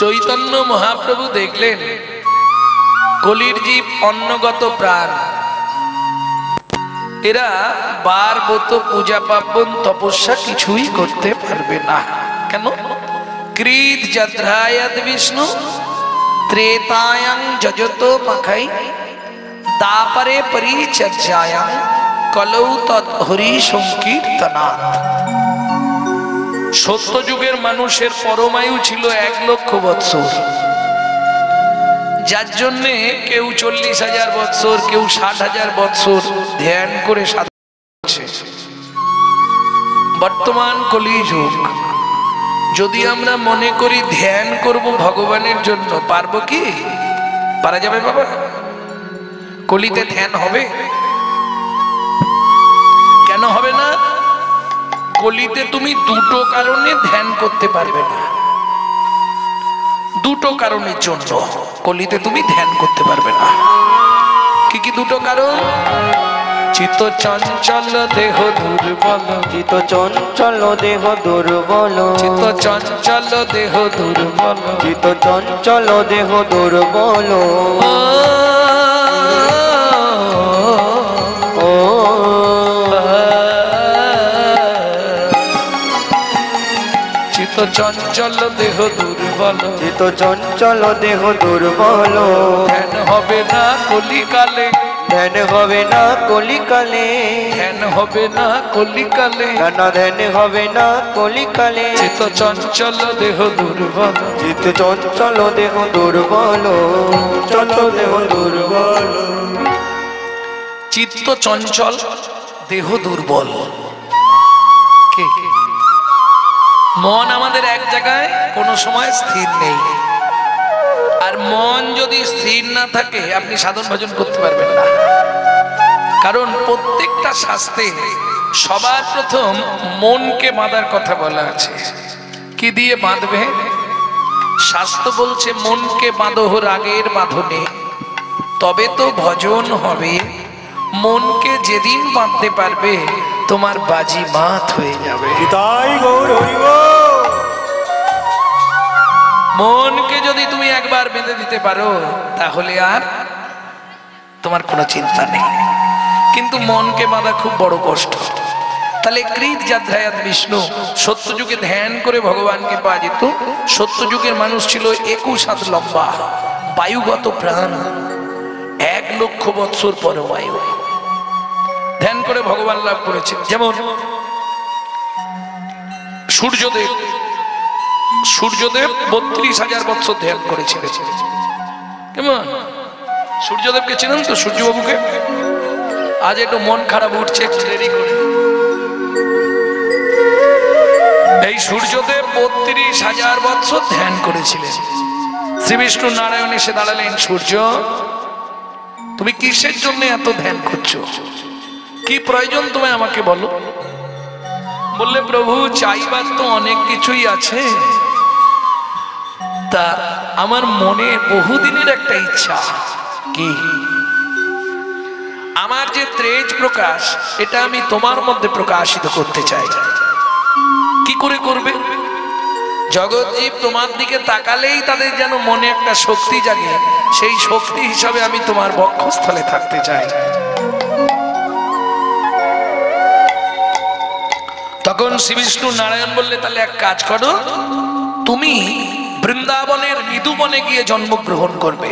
চৈতন্য মহাপ্রভু দেখলেন কলির জীব অন্নগত প্রাণ, এরা বার ব্রত পূজা পার্বণ তপস্যা কিছুই করতে পারবে না। কেন? কৃত যদ্রায়াদ বিষ্ণু ত্রেতায়াং যজত মাখাই দাপরে পরিচর্যায়াং কলৌ তৎ হরি সংকীর্তনাৎ। সত্য যুগের মানুষের পরমায়ু ছিল 1 লক্ষ বৎসর, যার জন্য কেউ 40,000 বৎসর, কেউ 60,000 বৎসর ধ্যান করে সাধনা করছে। বর্তমান কলিযুগ, যদি আমরা মনে করি ধ্যান করব ভগবানের জন্য, পারবো কি? পারা যাবে বাবা? কলিতে ধ্যান হবে? কেন হবে না? কলিতে তুমি দুটো কারণে ধ্যান করতে পারবে না। দুটো কারণের জন্য কলিতে তুমি ধ্যান করতে পারবে না। কি কি দুটো কারণ? চিত্ত চঞ্চল দেহ দুর্বল, চিত্ত চঞ্চল দেহ দুর্বল, চিত্ত চঞ্চল দেহ দুর্বল, চিত্ত চঞ্চল দেহ দুর্বল, চিত্ত চঞ্চল দেহ দুর্বল, চিত্ত চঞ্চল দেহ দুর্বল, ধ্যান হবে না কলিকালে, ধ্যান হবে না কলিকালে, ধ্যান হবে না কলিকালে, না ধ্যান হবে না কলিকালে, চিত্ত চঞ্চল দেহ দুর্বল, চিত্ত চঞ্চল দেহ দুর্বল, চঞ্চল দেহ দুর্বল, চিত্ত চঞ্চল দেহ দুর্বল। কে? মন আমাদের এক জায়গায় কোনো সময় স্থির নেই। আর মন যদি স্থির না থাকে আপনি সাধন ভজন করতে পারবেন না। কারণ প্রত্যেকটা শাস্ত্রে সবার প্রথম মনকে বাঁধার কথা বলা আছে। কি দিয়ে বাঁধবে? শাস্ত্র বলছে মনকে বাঁধো রাগের বাঁধনে, তবে তো ভজন হবে। মনকে যেদিন বাঁধতে পারবে তোমার বাজি মাত হয়ে যাবে। মনকে যদি তুমি একবার বেঁধে দিতে পারো তাহলে আর তোমার কোনো চিন্তা নেই। কিন্তু মনকে বাঁধা খুব বড় কষ্ট। তাহলে কৃত যদ্রায়াদ বিষ্ণু, সত্যযুগে ধ্যান করে ভগবানকে পাওয়া যেত। সত্যযুগের মানুষ ছিল 21 হাত লম্বা, বায়ুগত প্রাণ, 1 লক্ষ বৎসর পরমায়ু, ধ্যান করে ভগবান লাভ করেছে। যেমন সূর্যদেব, সূর্যদেব 32,000 বৎসর ধ্যান করেছিলেন। কেমন? সূর্যদেবকে চিনেন তো? সূর্যবাবুকে? আজ একটু মন খারাপ উঠছে, একটু দেরি করে। এই সূর্যদেব 32,000 বৎসর ধ্যান করেছিলেন। শ্রী বিষ্ণু নারায়ণ এসে দাঁড়ালেন, সূর্য তুমি কিসের জন্য এত ধ্যান করছো? কি প্রয়োজন তোমায় আমাকে বলো। বললে, প্রভু চাইবার তো অনেক কিছুই আছে, তা আমার মনে বহুদিনের একটা ইচ্ছা। কি? আমার যে তেজ প্রকাশ, এটা আমি তোমার মধ্যে প্রকাশিত করতে চাই। কি করে করবে? জগৎজীব তোমার দিকে তাকালেই তাদের যেন মনে একটা শক্তি জাগে, সেই শক্তি হিসাবে আমি তোমার বক্ষস্থলে থাকতে চাই। তখন শ্রী বিষ্ণু নারায়ণ বললে, তাহলে এক কাজ করো, তুমি বৃন্দাবনের নিদুবনে গিয়ে জন্মগ্রহণ করবে।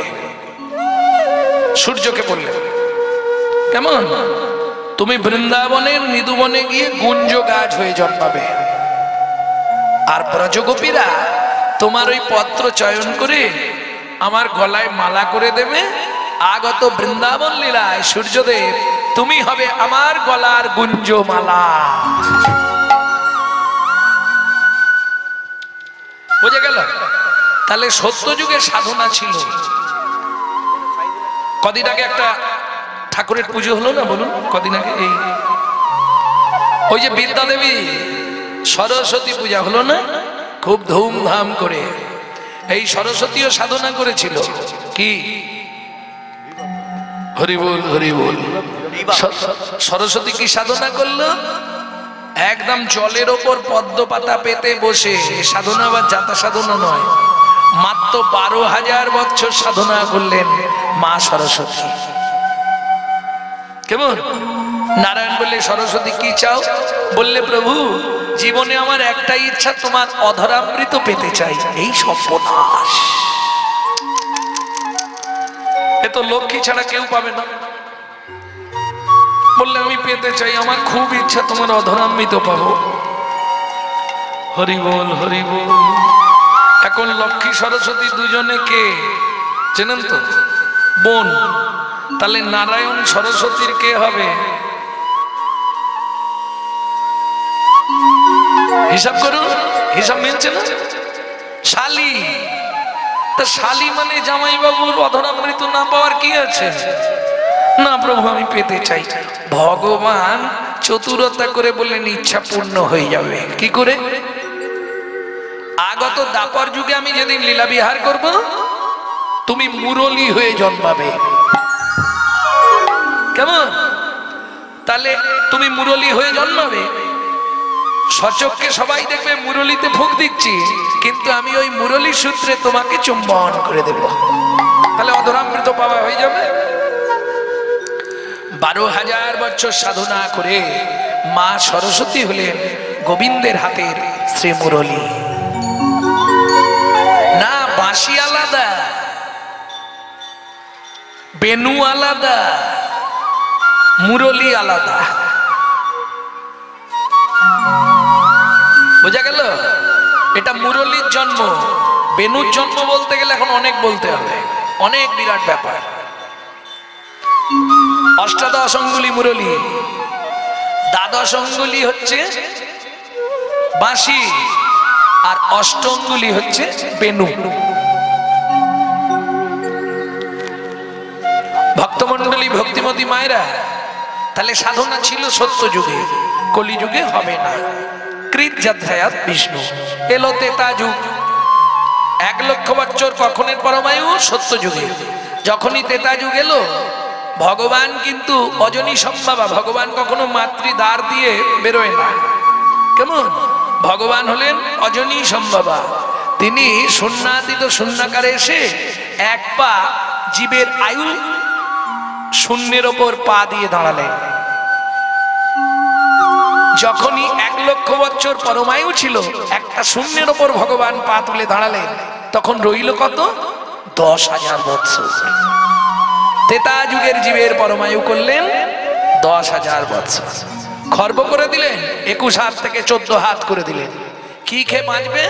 সূর্যকে বললেন, কেমন? তুমি বৃন্দাবনের নিদুবনে গিয়ে গুঞ্জ গাছ হয়ে জন্মাবে। আর ব্রজগোপীরা তোমার ওই পত্র চয়ন করে আমার গলায় মালা করে দেবে। আগত বৃন্দাবন লীলায় সূর্যদেব তুমি হবে আমার গলার গুঞ্জ মালা। বুঝে গেল? তাহলে সত্যযুগের সাধনা ছিল। কদিন আগে একটা ঠাকুরের পুজো হলো না, বলুন? কদিন আগে এই ওই যে বিদ্যা দেবী সরস্বতী পূজা হলো না, খুব ধুমধাম করে। এই সরস্বতীও সাধনা করেছিল। কি? হরি বল, হরি বল। সরস্বতী কি সাধনা করলো? একদম জলের ওপর পদ্ম পাতা পেতে বসে। সাধনা আবার যাতা সাধনা নয়, মাত্র 12,000 বছর সাধনা করলেন মা সরস্বতী। কেমন? নারায়ণ বললে, সরস্বতী কি চাও? বললে, প্রভু জীবনে আমার একটাই ইচ্ছা, তোমার অধরামৃত পেতে চাই। এই সর্বনাশ, এ তো লক্ষ্মী ছাড়া কেউ পাবে না। বললে, আমি পেতে চাই, আমার খুব ইচ্ছা তোমার অধরামৃত পাবো। হরি বল, হরি বল। এখন লক্ষ্মী সরস্বতী দুজনে কে চেনেন তো? বোন। তাহলে নারায়ণ সরস্বতীর কে হবে? হিসাব করুন, হিসাব মিলছে না? শালি। তা শালি মানে জামাইবাবুর অধরামৃত না পাওয়ার কি আছে? না প্রভু আমি পেতে চাই। ভগবান চতুরতা করে বললেন, ইচ্ছা পূর্ণ হয়ে যাবে। কি করে? আগত দাপর যুগে আমি যেদিন লীলা বিহার করব, তুমি মুরলী হয়ে জন্মাবে। কেমন? তাহলে তুমি মুরলী হয়ে জন্মাবে, সচক্ষে সবাই দেখবে মুরলীতে ফুঁক দিচ্ছি, কিন্তু আমি ওই মুরলী সূত্রে তোমাকে চুম্বন করে দেব। তাহলে অধরামৃত পাওয়া হয়ে যাবে। 12,000 বছর সাধনা করে মা সরস্বতী হলেন গোবিন্দের হাতের শ্রী মুরলী। না, বাঁশি আলাদা, বেনু আলাদা, মুরলী আলাদা। বোঝা গেল? এটা মুরলীর জন্ম। বেনুর জন্ম বলতে গেলে এখন অনেক বলতে হবে, অনেক বিরাট ব্যাপার। অষ্টাদশ অঙ্গুলি মুরলী, দ্বাদশ অঙ্গুলি হচ্ছে বাঁশি, আর অষ্টঙ্গুলি হচ্ছে বেনু। ভক্তমন্ডলী, ভক্তিমতী মায়েরা, তাহলে সাধনা ছিল সত্য যুগে, কলিযুগে হবে না। কৃত যাত্রায়াত বিষ্ণু এলো তেতা যুগ। 1 লক্ষ বছর কখনের পরমায়ু সত্য যুগে। যখনই তেতা যুগ এলো, ভগবান কিন্তু অজনী সম্ভাবা, ভগবান কখনো মাতৃদ্বার দিয়ে বেরোয় না। কেমন? ভগবান হলেন অজনী সম্ভাবা। তিনি শূন্যাতীত শূন্যাকারে এসে এক পা জীবের আয়ু শূন্যের ওপর পা দিয়ে দাঁড়ালেন। যখনই 1 লক্ষ বছর পরমায়ু ছিল, একটা শূন্যের ওপর ভগবান পা তুলে দাঁড়ালেন, তখন রইল কত? 10,000 বছর। তেতা যুগের জীবের পরমায়ু করলেন 10,000 বছর। খর্ব করে দিলেন, 21 হাত থেকে 14 হাত করে দিলেন। কি খেয়ে বাঁচবে?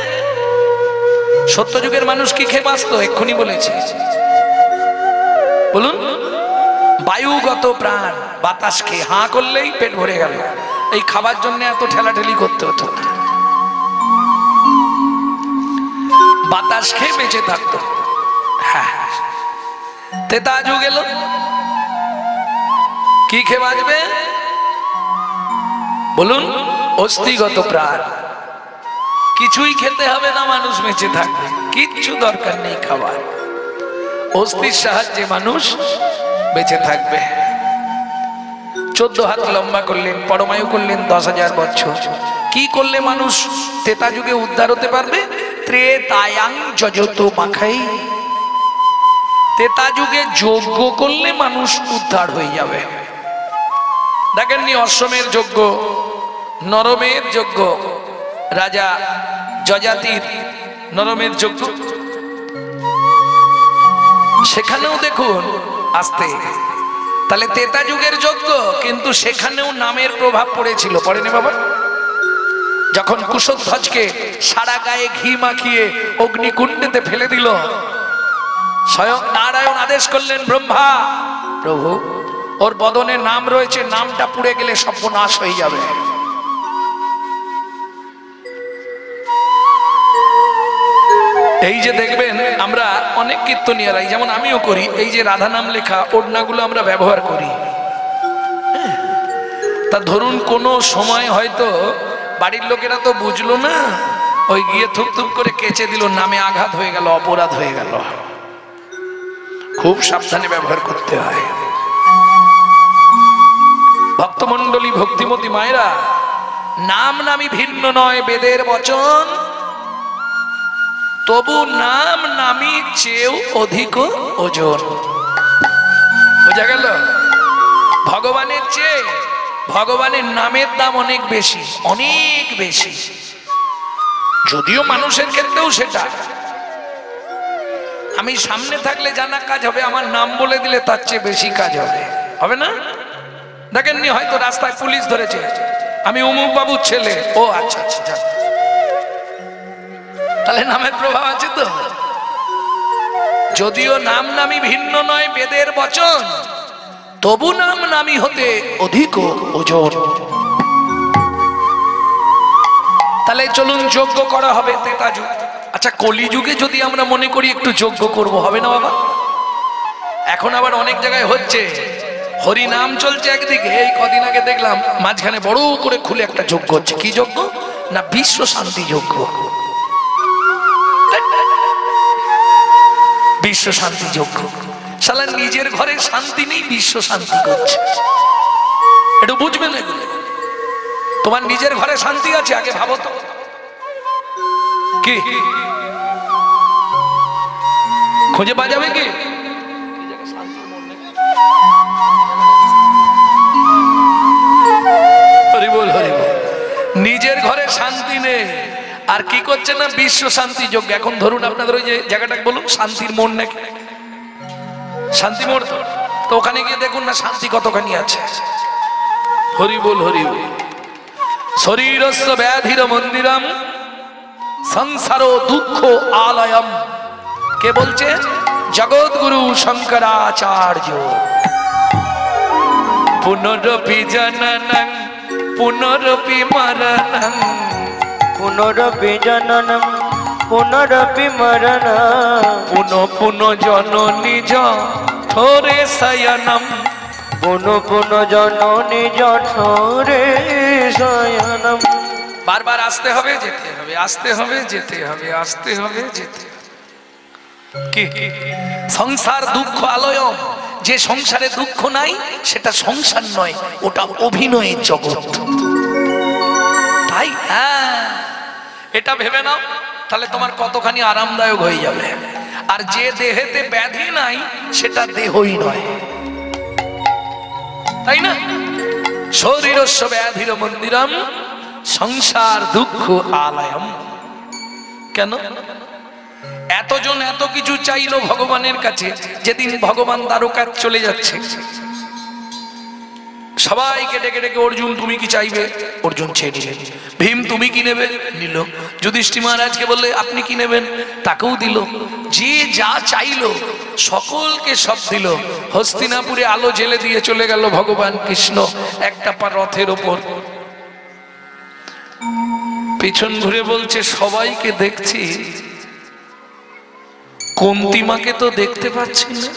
সত্য যুগের মানুষ কি খেয়ে বাঁচত? এক্ষুনি বলেছি, বলুন। বায়ুগত প্রাণ, বাতাস খেয়ে হাঁ করলেই পেট ভরে গেল। এই খাবার জন্য এত ঠেলাঠেলি করতে হতো না, বাতাস খেয়ে বেঁচে থাকতো। হ্যাঁ, তেতা যুগ এলো, কি খেয়ে বাঁচবে? বলুন। অস্থিগত প্রাণ, কিছুই খেতে হবে না, মানুষ বেঁচে থাকবে, কিচ্ছু দরকার নেই খাবার। অস্থির সাহায্যে মানুষ বেঁচে থাকবে। 14 হাত লম্বা করলেন, পরমায়ু করলেন 10,000 বছর। কি করলে মানুষ তেতা যুগে উদ্ধার হতে পারবে? ত্রেতায়াং যজত মাখাই। তেতা যুগে যজ্ঞ করলে মানুষ উদ্ধার হয়ে যাবে। দেখেননি অশ্বমের যজ্ঞ, নরমের যজ্ঞ, রাজা যজাতির নরমের যজ্ঞ, সেখানেও দেখুন আসতে। তাহলে তেতা যুগের যজ্ঞ, কিন্তু সেখানেও নামের প্রভাব পড়েছিল, পড়েনি বাবা? যখন কুশধ্বজকে সারা গায়ে ঘি মাখিয়ে অগ্নিকুণ্ডেতে ফেলে দিল, স্বয়ং নারায়ণ আদেশ করলেন, ব্রহ্মা, প্রভু ওর বদনে নাম রয়েছে, নামটা পুড়ে গেলে সর্বনাশ হয়ে যাবে। এই যে দেখবেন আমরা অনেক কীর্তনিয়ারাই, যেমন আমিও করি, এই যে রাধা নাম লেখা ওড়নাগুলো আমরা ব্যবহার করি। তা ধরুন কোনো সময় হয়তো বাড়ির লোকেরা তো বুঝলো না, ওই গিয়ে থুপ থুপ করে কেচে দিল, নামে আঘাত হয়ে গেল, অপরাধ হয়ে গেল। খুব সাবধানে ব্যবহার করতে হয়। ভক্তমন্ডলী, ভক্তিমতী মায়েরা, নাম নামই ভিন্ন নয়, বেদের বচন তবু নাম নামি চেয়েও অধিক ওজন। বোঝা গেল? ভগবানের চেয়ে ভগবানের নামের দাম অনেক বেশি, অনেক বেশি। যদিও মানুষের ক্ষেত্রেও সেটা, আমি সামনে থাকলে জানা কাজ হবে, আমার নাম বলে দিলে তার চেয়ে বেশি কাজ হবে, হবে না? দেখেননি হয়তো রাস্তায় পুলিশ ধরেছে, আমি অমুক বাবুর ছেলে, ও আচ্ছা আচ্ছা, তাহলে নামের প্রভাব আছে তো। যদিও নাম নামি ভিন্ন নয় বেদের বচন, তবু নাম নামি হতে অধিক ওজন। তাহলে চলুন যজ্ঞ করা হবে ত্রেতা যুগ। আচ্ছা, কলিযুগে যদি আমরা মনে করি একটু যজ্ঞ করব, হবে না বাবা? এখন আবার অনেক জায়গায় হচ্ছে, হরি নাম চলছে একদিকে, এই কদিন আগে দেখলাম মাঝখানে বড় করে খুলে একটা যজ্ঞ হচ্ছে। কি যজ্ঞ? না বিশ্ব শান্তি যজ্ঞ। বিশ্ব শান্তি যজ্ঞ। শালা নিজের ঘরে শান্তি নেই, বিশ্ব শান্তি করছে। একটু বুঝবেন এগুলো। তোমার নিজের ঘরে শান্তি আছে আগে ভাবো তো। কি খুঁজে পাওয়া যাবে কি? হরিবল হরিবল। নিজের ঘরে শান্তি নেই আর কি করছে না বিশ্ব শান্তি যজ্ঞ। এখন ধরুন আপনাদের ওই যে জায়গাটাকে বলুন শান্তির মোড় নাকি, শান্তি মোড়, তো ওখানে গিয়ে দেখুন না শান্তি কতখানি আছে। হরিবল হরিবল। শরীরস্য ব্যাধির মন্দিরম সংসার দুঃখ আলয়ম। কে বলছে? জগৎগুরু শঙ্করাচার্য। পুনরপি জননং পুনরপি মরণং, পুনরপি জননম পুনরপি মরণম, পুন পুন জননী জঠরে শয়নম, পুন পুন জননী জঠরে শয়নম। বারবার আসতে হবে যেতে হবে, আসতে হবে যেতে হবে, আসতে হবে যেতে হবে। কি সংসার দুঃখ আলয়ম। যে সংসারে দুঃখ নাই সেটা সংসার নয়, ওটা অভিনয়ের জগৎ। তাই হ্যাঁ, এটা ভেবে নাও, তাহলে তোমার কতখানি আরামদায়ক হয়ে যাবে। আর যে দেহেতে ব্যাধি নাই সেটা দেহই নয়, তাই না? শরীরস্য ব্যাধির মন্দিরম সংসার দুঃখ আলয়ম। কেন এতজন এত কিছু চাইলো ভগবানের কাছে? যেদিন ভগবান দ্বারকা চলে যাচ্ছে, সবাইকে ডেকে ডেকে, অর্জুন তুমি কি চাইবে? অর্জুন চেয়ে নিলেন। ভীম তুমি কি নেবে? নিল। যুধিষ্ঠির মহারাজকে বললে আপনি কি নেবেন? তাকেও দিল। যে যা চাইলো সকলকে সব দিল। হস্তিনাপুরে আলো জেলে দিয়ে চলে গেল ভগবান কৃষ্ণ একটা পা রথের ওপর। পিছন ঘুরে বলছে সবাইকে দেখছি, কুন্তিমাকে তো দেখতে পাচ্ছি না।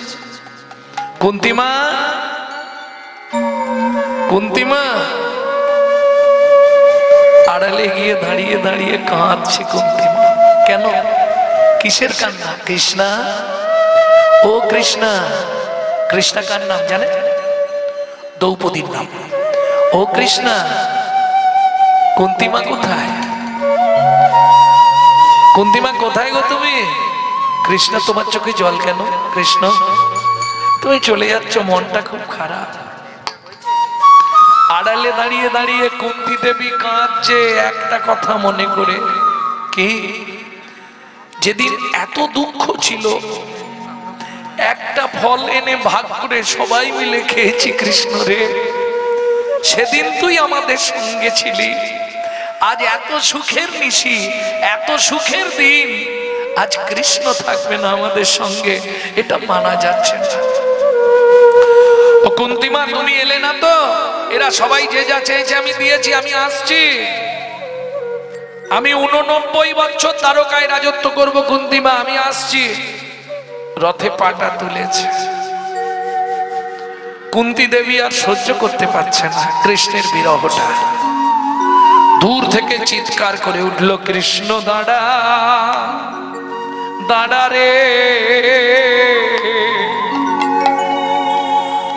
কুন্তিমা, কুন্তিমা। আড়ালে গিয়ে দাঁড়িয়ে দাঁড়িয়ে কাঁদছে কুন্তিমা। কেন? কিসের কান্না? কৃষ্ণা, ও কৃষ্ণা। কৃষ্ণা কার নাম জানে? দ্রৌপদীর নাম। ও কৃষ্ণা, কুন্তিমা কোথায়? কুন্তিমা কোথায় গো তুমি? কৃষ্ণ তোমার চোখে জল কেন? কৃষ্ণ তুমি চলে যাচ্ছ, মনটা খুব খারাপ। আড়ালে দাঁড়িয়ে দাঁড়িয়ে কুন্তি দেবী কাঁদছে একটা কথা মনে করে। কি? যেদিন এত দুঃখ ছিল, একটা ফল এনে ভাগ করে সবাই মিলে খেয়েছি কৃষ্ণ রে। সেদিন তুই আমাদের সঙ্গে ছিলি। আজ এত সুখের নিশি, এত সুখের দিন, আজ কৃষ্ণ থাকবে না আমাদের সঙ্গে, এটা মানা যাচ্ছে না। ও কুন্তিমা তুমি এলে না তো? এরা সবাই যে যা চেয়েছে আমি দিয়েছি, আমি আসছি। আমি 89 বছর দ্বারকায় রাজত্ব করব কুন্তিমা, আমি আসছি। রথে পাটা তুলেছে। কুন্তি দেবী আর সহ্য করতে পারছে না কৃষ্ণের বিরহটা। দূর থেকে চিৎকার করে উঠল, কৃষ্ণ দাঁড়া, দাঁড়া রে।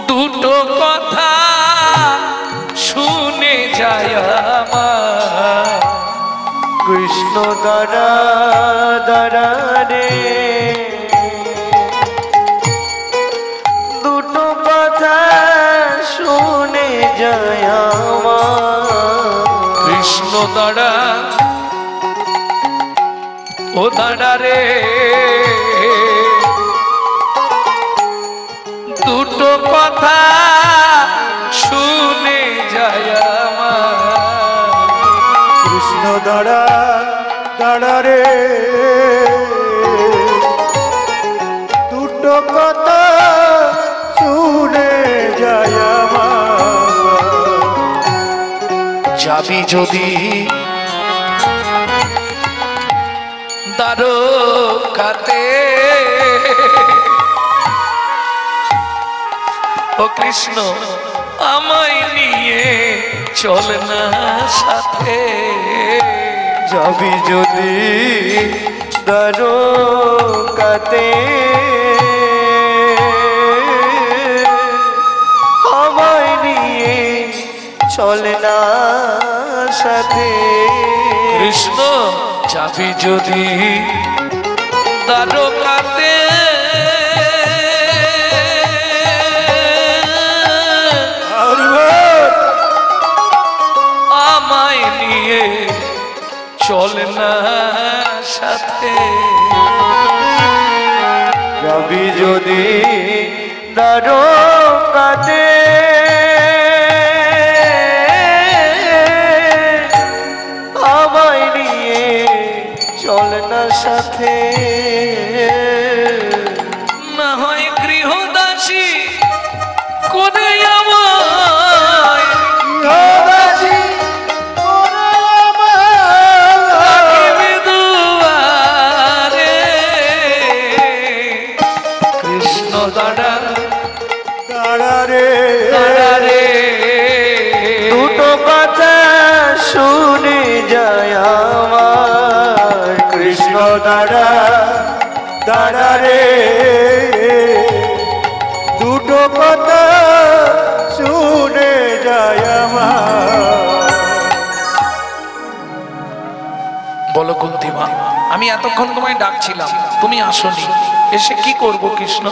দুটো কথা শুনে যায় আমার, কৃষ্ণ দাঁড়া দাঁড়া রে দুটো কথা শুনে যায় আমার। কৃষ্ণ দাঁড়া ও দাঁড়া রে দুটো কথা শুনে যায় আমার। কৃষ্ণ দাঁড়া দাঁড়া রে দুটো কথা শুনে যায় আমার। যাবি যদি দ্বারকাতে ও কৃষ্ণ আমায় নিয়ে চল না সাথে। যাবি যদি দ্বারকাতে আমায় নিয়ে চল না সাথে। কৃষ্ণ যাবি যদি দ্বারকাতে আমায় নিয়ে চল না সাথে। যাবি যদি দ্বারকাতে আমায় নিয়ে চল না সাথে। না হয় গৃহদাসী করে আমায় রাখিবে দুয়ারে। কৃষ্ণ দাঁড়া দাঁড়া রে দাঁড়া রে দুটো কথা শুনে যায় আমার। কৃষ্ণ দাঁড়া দাঁড়া রে দুটো কথা শুনে যায় আমার। বলো কুন্তিমা আমি এতক্ষণ তোমায় ডাকছিলাম তুমি আসনি, এসে কি করব কৃষ্ণ?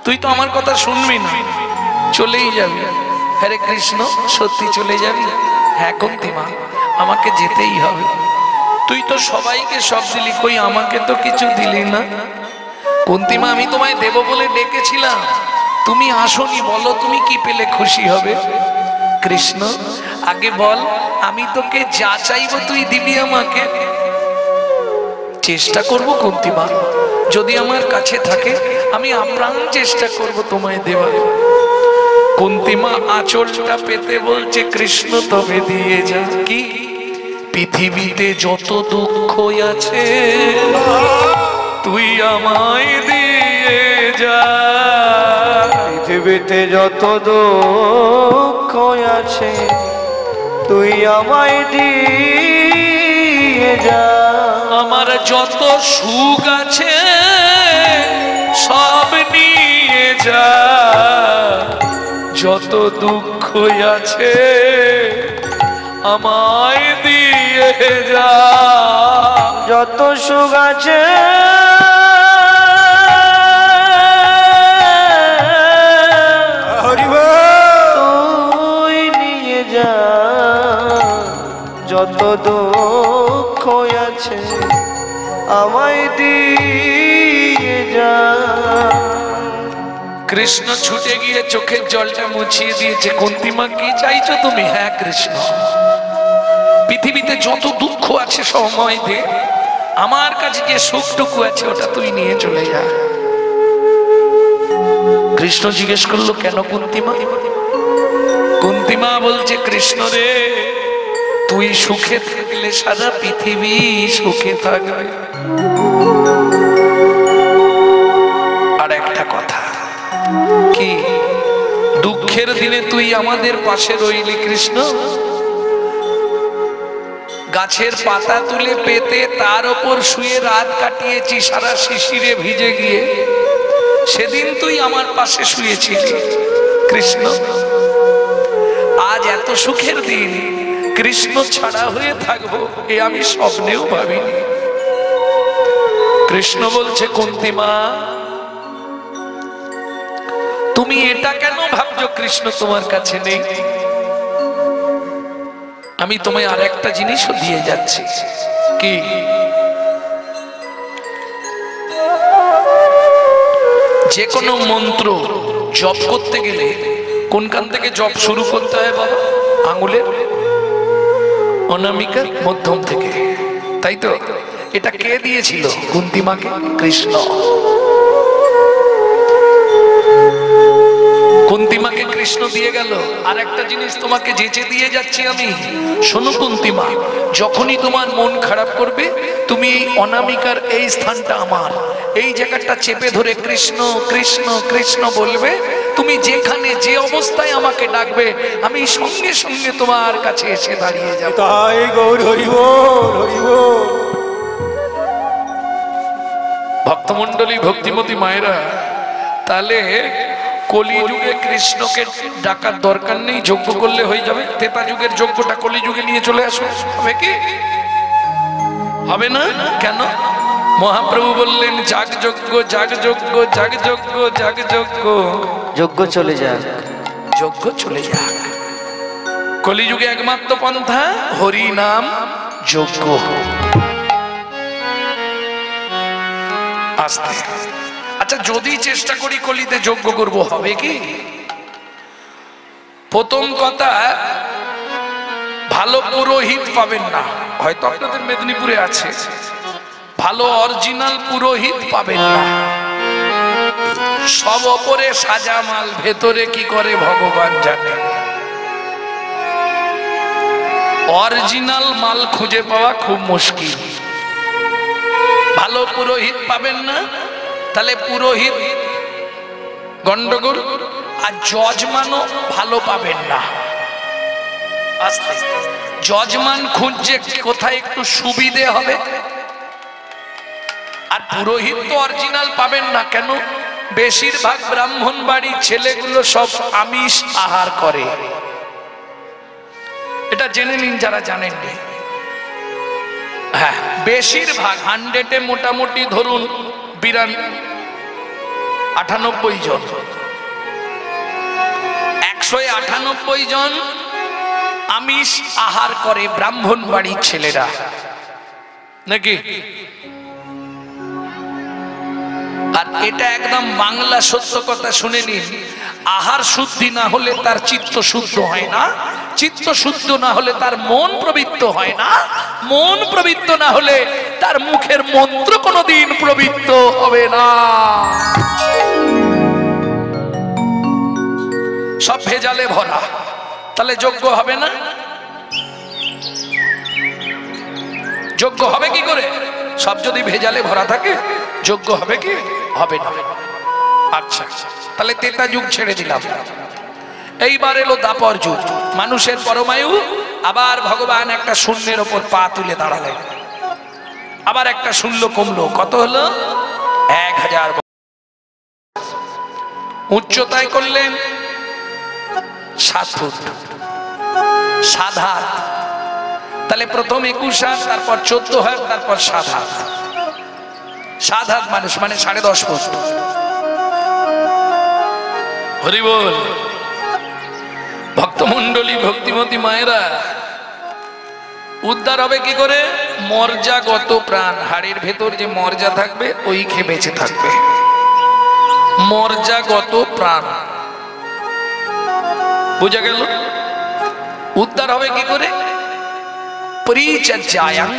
তুই তো আমার কথা শুনবি না, চলেই যাবি। হরে কৃষ্ণ সত্যি চলে যাবি? হ্যাঁ কুন্তিমা আমাকে যেতেই হবে। তুই তো সবাইকে সব দিলি, কই আমাকে তো কিছু দিলি না। কুন্তিমা আমি তোমায় দেব বলে ডেকেছিলাম, তুমি আসনি, বলো তুমি কি পেলে খুশি হবে? কৃষ্ণ আগে বল, আমি তোকে যা চাইবো তুই দিবি আমাকে? চেষ্টা করব কুন্তিমা, যদি আমার কাছে থাকে আমি আপ্রাণ চেষ্টা করব তোমায় দেওয়ার। কুন্তিমা আঁচলটা পেতে বলছে কৃষ্ণ তবে দিয়ে যা। কি পৃথিবীতে যত দুঃখ আছে তুই আমায় দিয়ে যা। পৃথিবীতে যত দুঃখ আছে তুই আমায় দিয়ে যা। আমার যত সুখ আছে সব নিয়ে যা, যত দুঃখ আছে আমায় দিয়ে যা। যত সুখ আছে তুই নিয়ে যা, যত দুঃখ আছে আমায় দিয়ে যা। কৃষ্ণ ছুটে গিয়ে চোখের জলটা মুছিয়ে দিয়েছে। কুন্তিমা কি চাইছো তুমি? হ্যাঁ কৃষ্ণ পৃথিবীতে যত দুঃখ আছে সময় দে, আমার কাছে যে সুখটুকু আছে ওটা তুই নিয়ে চলে যা। কৃষ্ণ জিজ্ঞেস করলো কেন কুন্তিমা? কুন্তিমা বলছে কৃষ্ণ রে তুই সুখে থাকলে সারা পৃথিবী সুখে থাকবে। আর একটা কথা, কি দুঃখের দিনে তুই আমাদের পাশে রইলি কৃষ্ণ। গাছের পাতা তুলে পেতে তার ওপর শুয়ে রাত কাটিয়েছি সারা শিশিরে ভিজে গিয়ে, সেদিন তুই আমার পাশে শুয়েছিলি কৃষ্ণ। আজ এত সুখের দিন কৃষ্ণ ছাড়া হয়ে থাকবো এ আমি স্বপ্নেও ভাবিনি। কৃষ্ণ বলছে কুন্তি মা, তুমি এটা কেন ভাবছো কৃষ্ণ তোমার কাছে নেই? আমি তোমায় আর একটা জিনিসও দিয়ে যাচ্ছি। কি? যে কোনো মন্ত্র জপ করতে গেলে কোনখান থেকে জপ শুরু করতে হয় বাবা? আঙুলের অনামিকার মধ্যম থেকে, তাই তো? এটা কে দিয়েছিল কুন্তি মাকে? কৃষ্ণ। কুন্তি মাকে কৃষ্ণ দিয়ে গেল। আর একটা জিনিস তোমাকে যেচে দিয়ে যাচ্ছি আমি, শোনো কুন্তি মা, যখনই তোমার মন খারাপ করবে তুমি এই অনামিকার এই স্থানটা আমার, এই জায়গাটা চেপে ধরে কৃষ্ণ কৃষ্ণ কৃষ্ণ বলবে। তুমি যেখানে যে অবস্থায় আমাকে ডাকবে আমি সঙ্গে সঙ্গে তোমার কাছে এসে দাঁড়িয়ে যাব। তাই গৌর হরি বল, হরি বল। ভক্তমণ্ডলী, ভক্তিমতী মায়েরা, তাহলে কলিযুগে কৃষ্ণকে ডাকার দরকার নেই, যজ্ঞ করলে হয়ে যাবে। ত্রেতা যুগের যজ্ঞটা কলিযুগে নিয়ে চলে আসো, হবে কি? হবে না কেন? মহাপ্রভু বললেন যাগ যজ্ঞ, যাগ যজ্ঞ, যাগ যজ্ঞ, যাগ যজ্ঞ, যজ্ঞ চলে যাক, যজ্ঞ চলে যাক। কলিযুগে একমাত্র পন্থা হরি নাম যজ্ঞ। আস্তে আচ্ছা, যদি চেষ্টা করি কলিতে যজ্ঞ করব, হবে কি? প্রথম কথা, ভালো পুরোহিত পাবেন না। হয়তো আপনাদের মেদিনীপুরে আছে, ভালো অরিজিনাল পুরোহিত পাবেন না। সব ওপরে সাজা মাল, ভেতরে কি করে ভগবান জানে। অরিজিনাল মাল খুঁজে পাওয়া খুব মুশকিল। ভালো পুরোহিত পাবেন না, তাহলে পুরোহিত গন্ডগোল। আর যজমানও ভালো পাবেন না। যজমান খুঁজছে কোথায় একটু সুবিধে হবে। আর পুরোহিত তো অরিজিনাল পাবেন না। কেন? বেশিরভাগ ব্রাহ্মণ বাড়ির ছেলেগুলো সব আমিষ আহার করে। এটা জেনে নিন যারা জানেননি। হ্যাঁ, বেশিরভাগ 100-এ মোটামুটি ধরুন 98 জন, 198 জন আমিষ আহার করে ব্রাহ্মণ বাড়ির ছেলেরা, নাকি? আর এটা একদম বাংলা সত্য কথা, শুনে নিন। আহার শুদ্ধি না হলে তার চিত্ত শুদ্ধ হয় না, চিত্ত শুদ্ধ না হলে তার মন পবিত্র হয় না, মন পবিত্র না হলে তার মুখের মন্ত্র কোনোদিন পবিত্র হবে না। সব ভেজালে ভরা, তাহলে যজ্ঞ হবে না। যজ্ঞ হবে কি করে? সব যদি ভেজালে ভরা থাকে যজ্ঞ হবে কি? হবে না। আচ্ছা, তাহলে ত্রেতা যুগ ছেড়ে দিলাম, এইবার এলো দ্বাপর যুগ। মানুষের পরমায়ু। আবার ভগবান একটা শূন্যের ওপর পা তুলে দাঁড়ালেন, আবার একটা শূন্য কমলো। কত হলো? 1000। উচ্চতায় করলেন 7 ফুট, 7 হাত। তাহলে প্রথম 21 হাত, তারপর 14 হাত, তারপর 7 হাত। 7 হাত মানুষ মানে 10.5 ফুট। হরি বল। ভক্তমণ্ডলী, ভক্তিমতী মায়েরা, উদ্ধার হবে কি করে? মর্যাগত প্রাণ, হাড়ের ভেতর যে মর্যা থাকবে ওই খেয়ে বেঁচে থাকবে। মর্যাগত প্রাণ, বুঝা গেল? উদ্ধার হবে কি করে? পরিচর্যায়াং।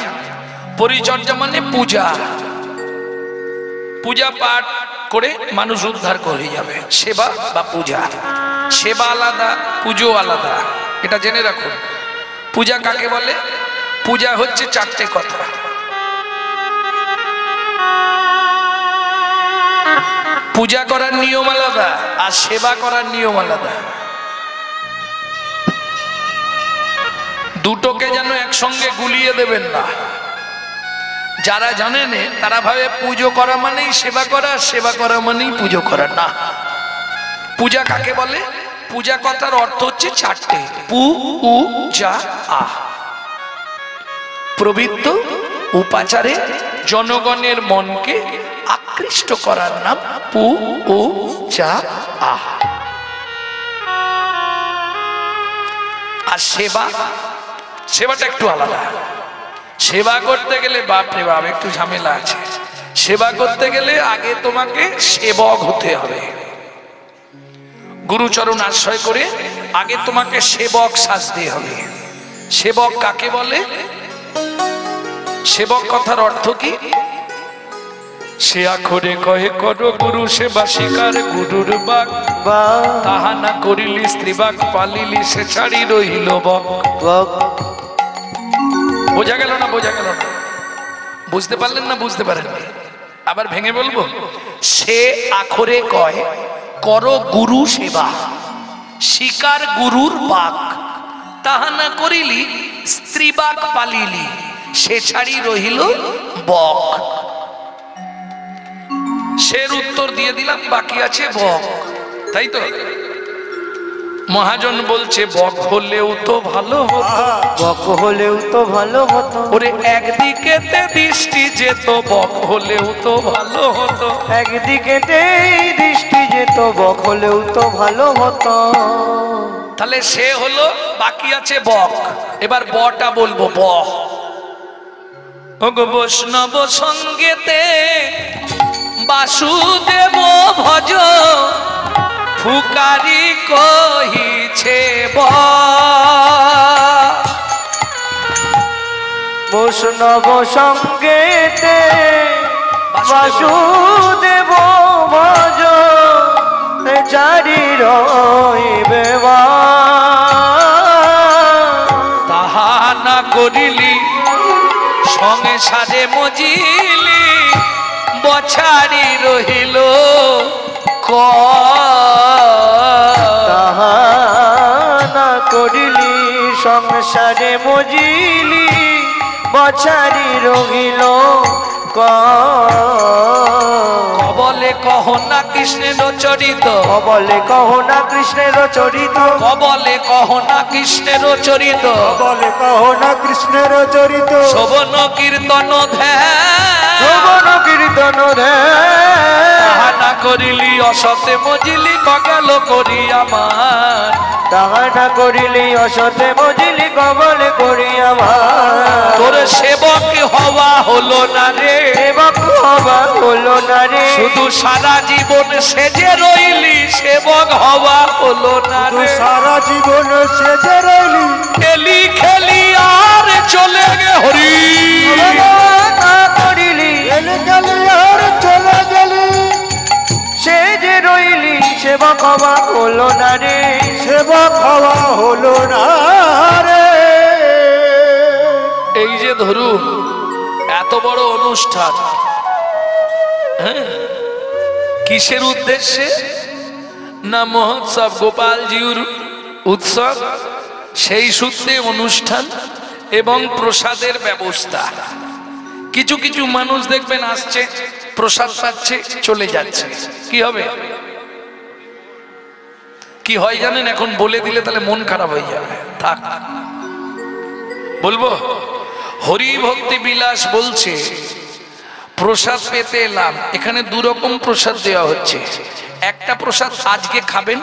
পরিচর্যা মানে পূজা, পূজা পাঠ করে মানুষ উদ্ধার করে যাবে। সেবা বা পূজা, সেবা আলাদা, পুজো আলাদা, এটা জেনে রাখুন। পূজা কাকে বলে? পূজা হচ্ছে 4টে কথা। পূজা করার নিয়ম আলাদা আর সেবা করার নিয়ম আলাদা। দুটোকে যেন একসঙ্গে গুলিয়ে দেবেন না। যারা জানেন তারা ভাবে পুজো করা মানেই সেবা করা, সেবা করা মানেই পুজো করা। না, পূজা কাকে বলে? পূজা কথার অর্থ হচ্ছে 4টে। পু, উ, যা, আ। প্রবৃত্ত উপাচারে জনগণের মনকে আকৃষ্ট করার নাম পূজা। আর সেবাটা একটু আলাদা। সেবা করতে গেলে বাপরে বাপ একটু ঝামেলা আছে। সেবা করতে গেলে আগে তোমাকে সেবক হতে হবে। গুরুচরণ আশ্রয় করে আগে তোমাকে সেবক সাজতে হবে। সেবক কাকে বলে? সেবক কথার অর্থ কি? সে আখরে কহে করো গুরু সেবা শিকার গুরুর বাক, তাহা না করিলি স্ত্রীবাক পালিলি সে ছাড়ি রহিল বক। বোঝা গেল না? বোঝা গেল না? বুঝতে পারলেন না? বুঝতে পারেন? আবার ভেঙে বলবো। সে আখরে কয় করো গুরু সেবা শিকার গুরুর বাক, তাহা না করিলি স্ত্রীবাক পালিলি সে ছাড়ি রহিল বক। সের উত্তর দিয়ে দিলাম, বাকি আছে বক। তাই তো? মহাজন বলছে বক হলেও তো ভালো হতো, বক হলেও তো ভালো হতো। ওরে একদিকে দৃষ্টি যেত, বক হলেও তো ভালো হতো। একদিকে দৃষ্টি যেত, বক হলেও তো ভালো হতো। তাহলে সে হলো, বাকি আছে বক। এবার বটা বলবো। ব বৈষ্ণব সঙ্গেতে বাসুদেব ভজ, ফুকারি কহিছে ব। বৈষ্ণব সঙ্গেতে বাসুদেব ভজ, জারি রহিবে বা। তাহা না করিলি সংসারে মজিলি, বছারি রহিল ক। তাহা না করিলি সংসারে মজিলি, বছারি রহিল ক। কবলে কহ না কৃষ্ণের চরিত, কবলে কহ না কৃষ্ণের চরিত, কবলে কহ না কৃষ্ণের চরিত, বলে কহ না কৃষ্ণের চরিত। শোভন কীর্তন ধ্যান, শোভন কীর্তন ধ্যান। তাহা না করিলি অসতে মজিলি কগেল করি আমার। তাহা না করিলি অসতে মজিলি, কবলে করি আমার। তোর সেবক হওয়া হলো না রে, সেবক হওয়া হলো না রে। শুধু সারা জীবন সেজে রইলি, সেবক হওয়া হলো না রে। সারা জীবন সেজে রইলি, খেলি খেলি আর চলে গে হরি। না করিলি এলে গেলি আর চলে গেলি, সে যে রইলি, সেবক হওয়া হলো না রে। সেবক হওয়া হলো না রে। এই যে ধরুন এত বড় অনুষ্ঠান, হ্যাঁ, কিসের উদ্দেশ্যে? না মহোৎসব, গোপালজির উৎসব। সেই সূত্রে অনুষ্ঠান এবং প্রসাদের ব্যবস্থা। কিছু কিছু মানুষ দেখবেন আসছে, প্রসাদ পাচ্ছে, চলে যাচ্ছে। কি হবে? কি হয় জানেন? এখন বলে দিলে তাহলে মন খারাপ হয়ে যাবে। থাক, বলবো। হরি ভক্তি বিলাস বলছে প্রসাদ পেতে এলাম, এখানে দুরকম প্রসাদ দেওয়া হচ্ছে। একটা প্রসাদ আজকে খাবেন,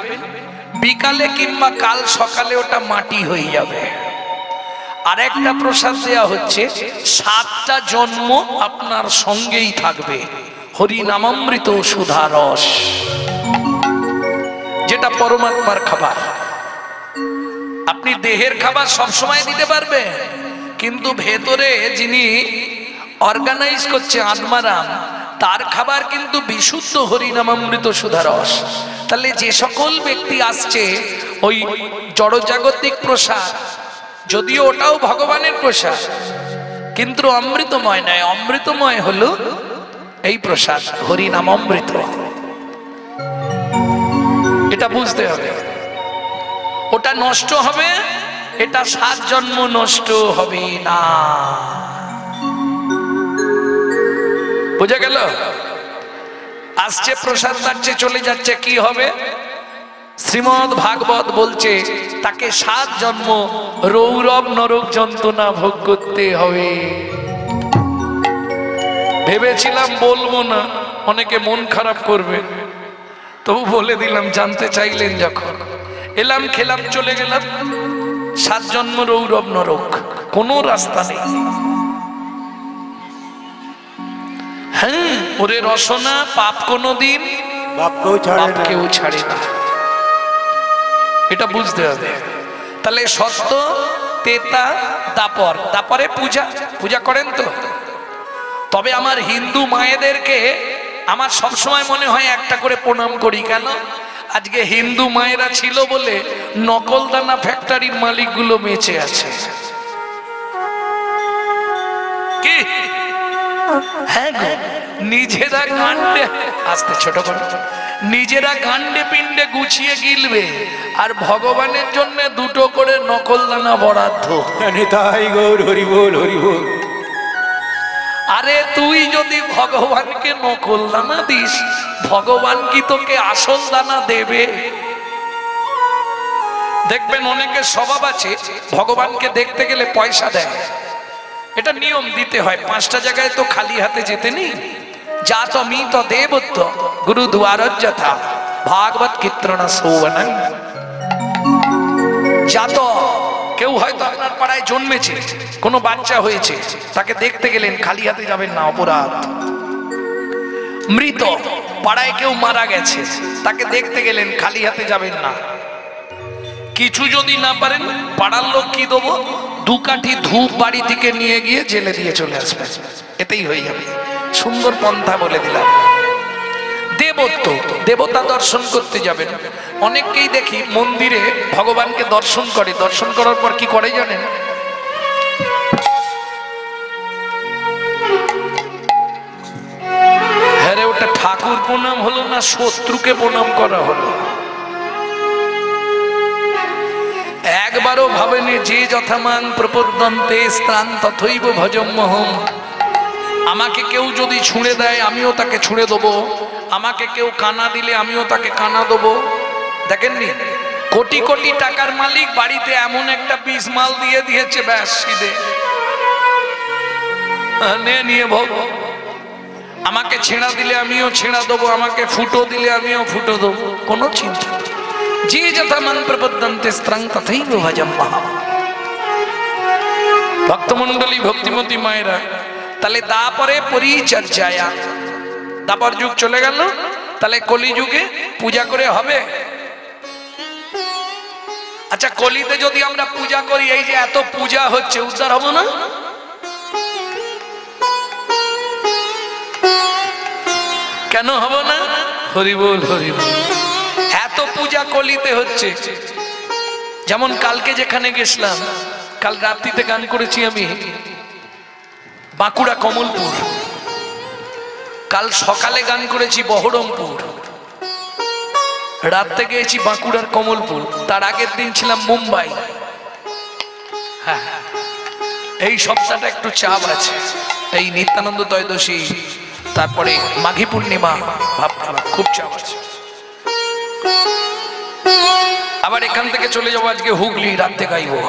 বিকালে কিংবা কাল সকালে ওটা মাটি হয়ে যাবে। আর একটা প্রসাদ দেওয়া হচ্ছে 7টা জন্ম আপনার সঙ্গেই থাকবে, হরি নামামৃত সুধারস, যেটা পরমাত্মার খাবার। আপনি দেহের খাবার সবসময় দিতে পারবেন, কিন্তু ভেতরে যিনি অর্গানাইজ করছে আত্মারাম, তার খাবার কিন্তু বিশুদ্ধ হরিনামামৃত সুধারস। তাহলে যে সকল ব্যক্তি আসছে ওই জড়জাগতিক প্রসাদ, যদিও ওটাও ভগবানের প্রসাদ, কিন্তু অমৃতময় নয়। অমৃতময় হলো এই প্রসাদ হরিনামামৃত। এটা বুঝতে হবে। ওটা নষ্ট হবে, এটা 7 জন্ম নষ্ট হবে না। বুঝা গেল? আসছে প্রসাদ, যাচ্ছে, চলে যাচ্ছে, কি হবে? শ্রীমদ্ ভাগবত বলছে তাকে 7 জন্ম রৌরব নরক যন্ত্রণা ভোগ করতে হবে। ভেবেছিলাম বলবো না, অনেকে মন খারাপ করবে, তবু বলে দিলাম। জানতে চাইলেন যখন, এলাম খেলাম চলে গেলাম। 7 জন্ম রৌরব নরক, কোনো রাস্তা নেই। হ্যাঁ, ওরে রসনা, পাপ কোনোদিন বাপকেও ছাড়ে না, এটা বুঝতে হবে। তাহলে সত্য, তেতা, দাপর। দাপরে পূজা করেন তো? তবে আমার হিন্দু মায়েদেরকে আমার সবসময় মনে হয় একটা করে প্রণাম করি। কেন? আজকে হিন্দু মায়েরা ছিল বলে নকল দানা ফ্যাক্টরির মালিকগুলো বেঁচে আছে। কি? হ্যাঁ গো, নিজেরা গান্ডে, আস্তে ছোট করে, নিজেরা গান্ডে পিণ্ডে গুছিয়ে গিলবে, আর ভগবানের জন্য 2টো করে নকল দানা বরাদ্দ। নিতাই গৌর হরি বল হরি বল। আরে তুই যদি ভগবানকে নকল দানা দিস, ভগবান কি তোকে আসল দানা দেবে? দেখবেন অনেকের স্বভাব আছে, ভগবানকে দেখতে গেলে পয়সা দেয়। এটা নিয়ম, দিতে হয়। 5টা জায়গায় তো খালি হাতে যেতে নেই। জাত মিত দেবত্ব গুরু দ্বারযথা ভাগবত কীর্তন সৌবনং। জাত, কেউ হয়তো আপনার পাড়ায় জন্মেছে, কোনো বাচ্চা হয়েছে, তাকে দেখতে গেলেন, খালি হাতে যাবেন না, অপরাধ। মৃত, পাড়ায় কেউ মারা গেছে, তাকে দেখতে গেলেন, খালি হাতে যাবেন না। কিছু যদি না পারেন, পাড়ার লোক কি দেবো, 2 কাঠি ধূপ বাড়ি থেকে নিয়ে গিয়ে জেলে দিয়ে চলে আসবেন, এতেই হয়ে যাবে। সুন্দর পন্থা বলে দিলাম। দেবত্ব, দেবতা দর্শন করতে যাবেন। অনেককেই দেখি মন্দিরে ভগবানকে দর্শন করে, দর্শন করার পর কি করে জানেন? হ্যাঁ রে, ওটা ঠাকুর প্রণাম হলো না শত্রুকে প্রণাম করা হলো? একবারও ভাবেনি যে যথামাং প্রপদ্যন্তে স্ত্রাণ তথৈব ভজম্যহম। আমাকে কেউ যদি ছুঁড়ে দেয়, আমিও তাকে ছুঁড়ে দেবো। আমাকে কেউ কানা দিলে, আমিও তাকে কানা দেবো। দেখেননি, কোটি কোটি টাকার মালিক বাড়িতে এমন একটা বিষ মাল দিয়ে দিয়েছে, ব্যাস সিধে নিয়ে ভোগ। আমাকে ছেঁড়া দিলে আমিও ছেঁড়া দেবো, আমাকে ফুটো দিলে আমিও ফুটো দেবো, কোনো চিন্তা। যে যথা মান প্রপদ্যন্তে স্ত্রাং তথৈব ভজম্যহম। ভক্তমণ্ডলী, ভক্তিমতী মায়েরা, তাহলে দাপরে পরিচর্যায়া, দাপর যুগ চলে গেল, তাহলে কলিযুগে পূজা করে হবে? আচ্ছা, কলিতে যদি আমরা পূজা করি, এই যে এত পূজা হচ্ছে, উদ্ধার হবো না? কেন হবো না? হরি বল হরি বল। এত পূজা কলিতে হচ্ছে। যেমন কালকে যেখানে গেছিলাম, কাল রাত্রিতে গান করেছি আমি বাঁকুড়া কমলপুর, কাল সকালে গান করেছি বহরমপুর, রাতে গিয়েছি বাঁকুড়ার কমলপুর, তার আগের দিন ছিলাম মুম্বাই। হ্যাঁ, এই সপ্তাহটা একটু চাপ আছে। এই নিত্যানন্দ ত্রয়োদশী, তারপরে মাঘী পূর্ণিমা, ভাবতে খুব চাপ আছে। আবার এখান থেকে চলে যাবো আজকে হুগলি, রাতে গাইবো।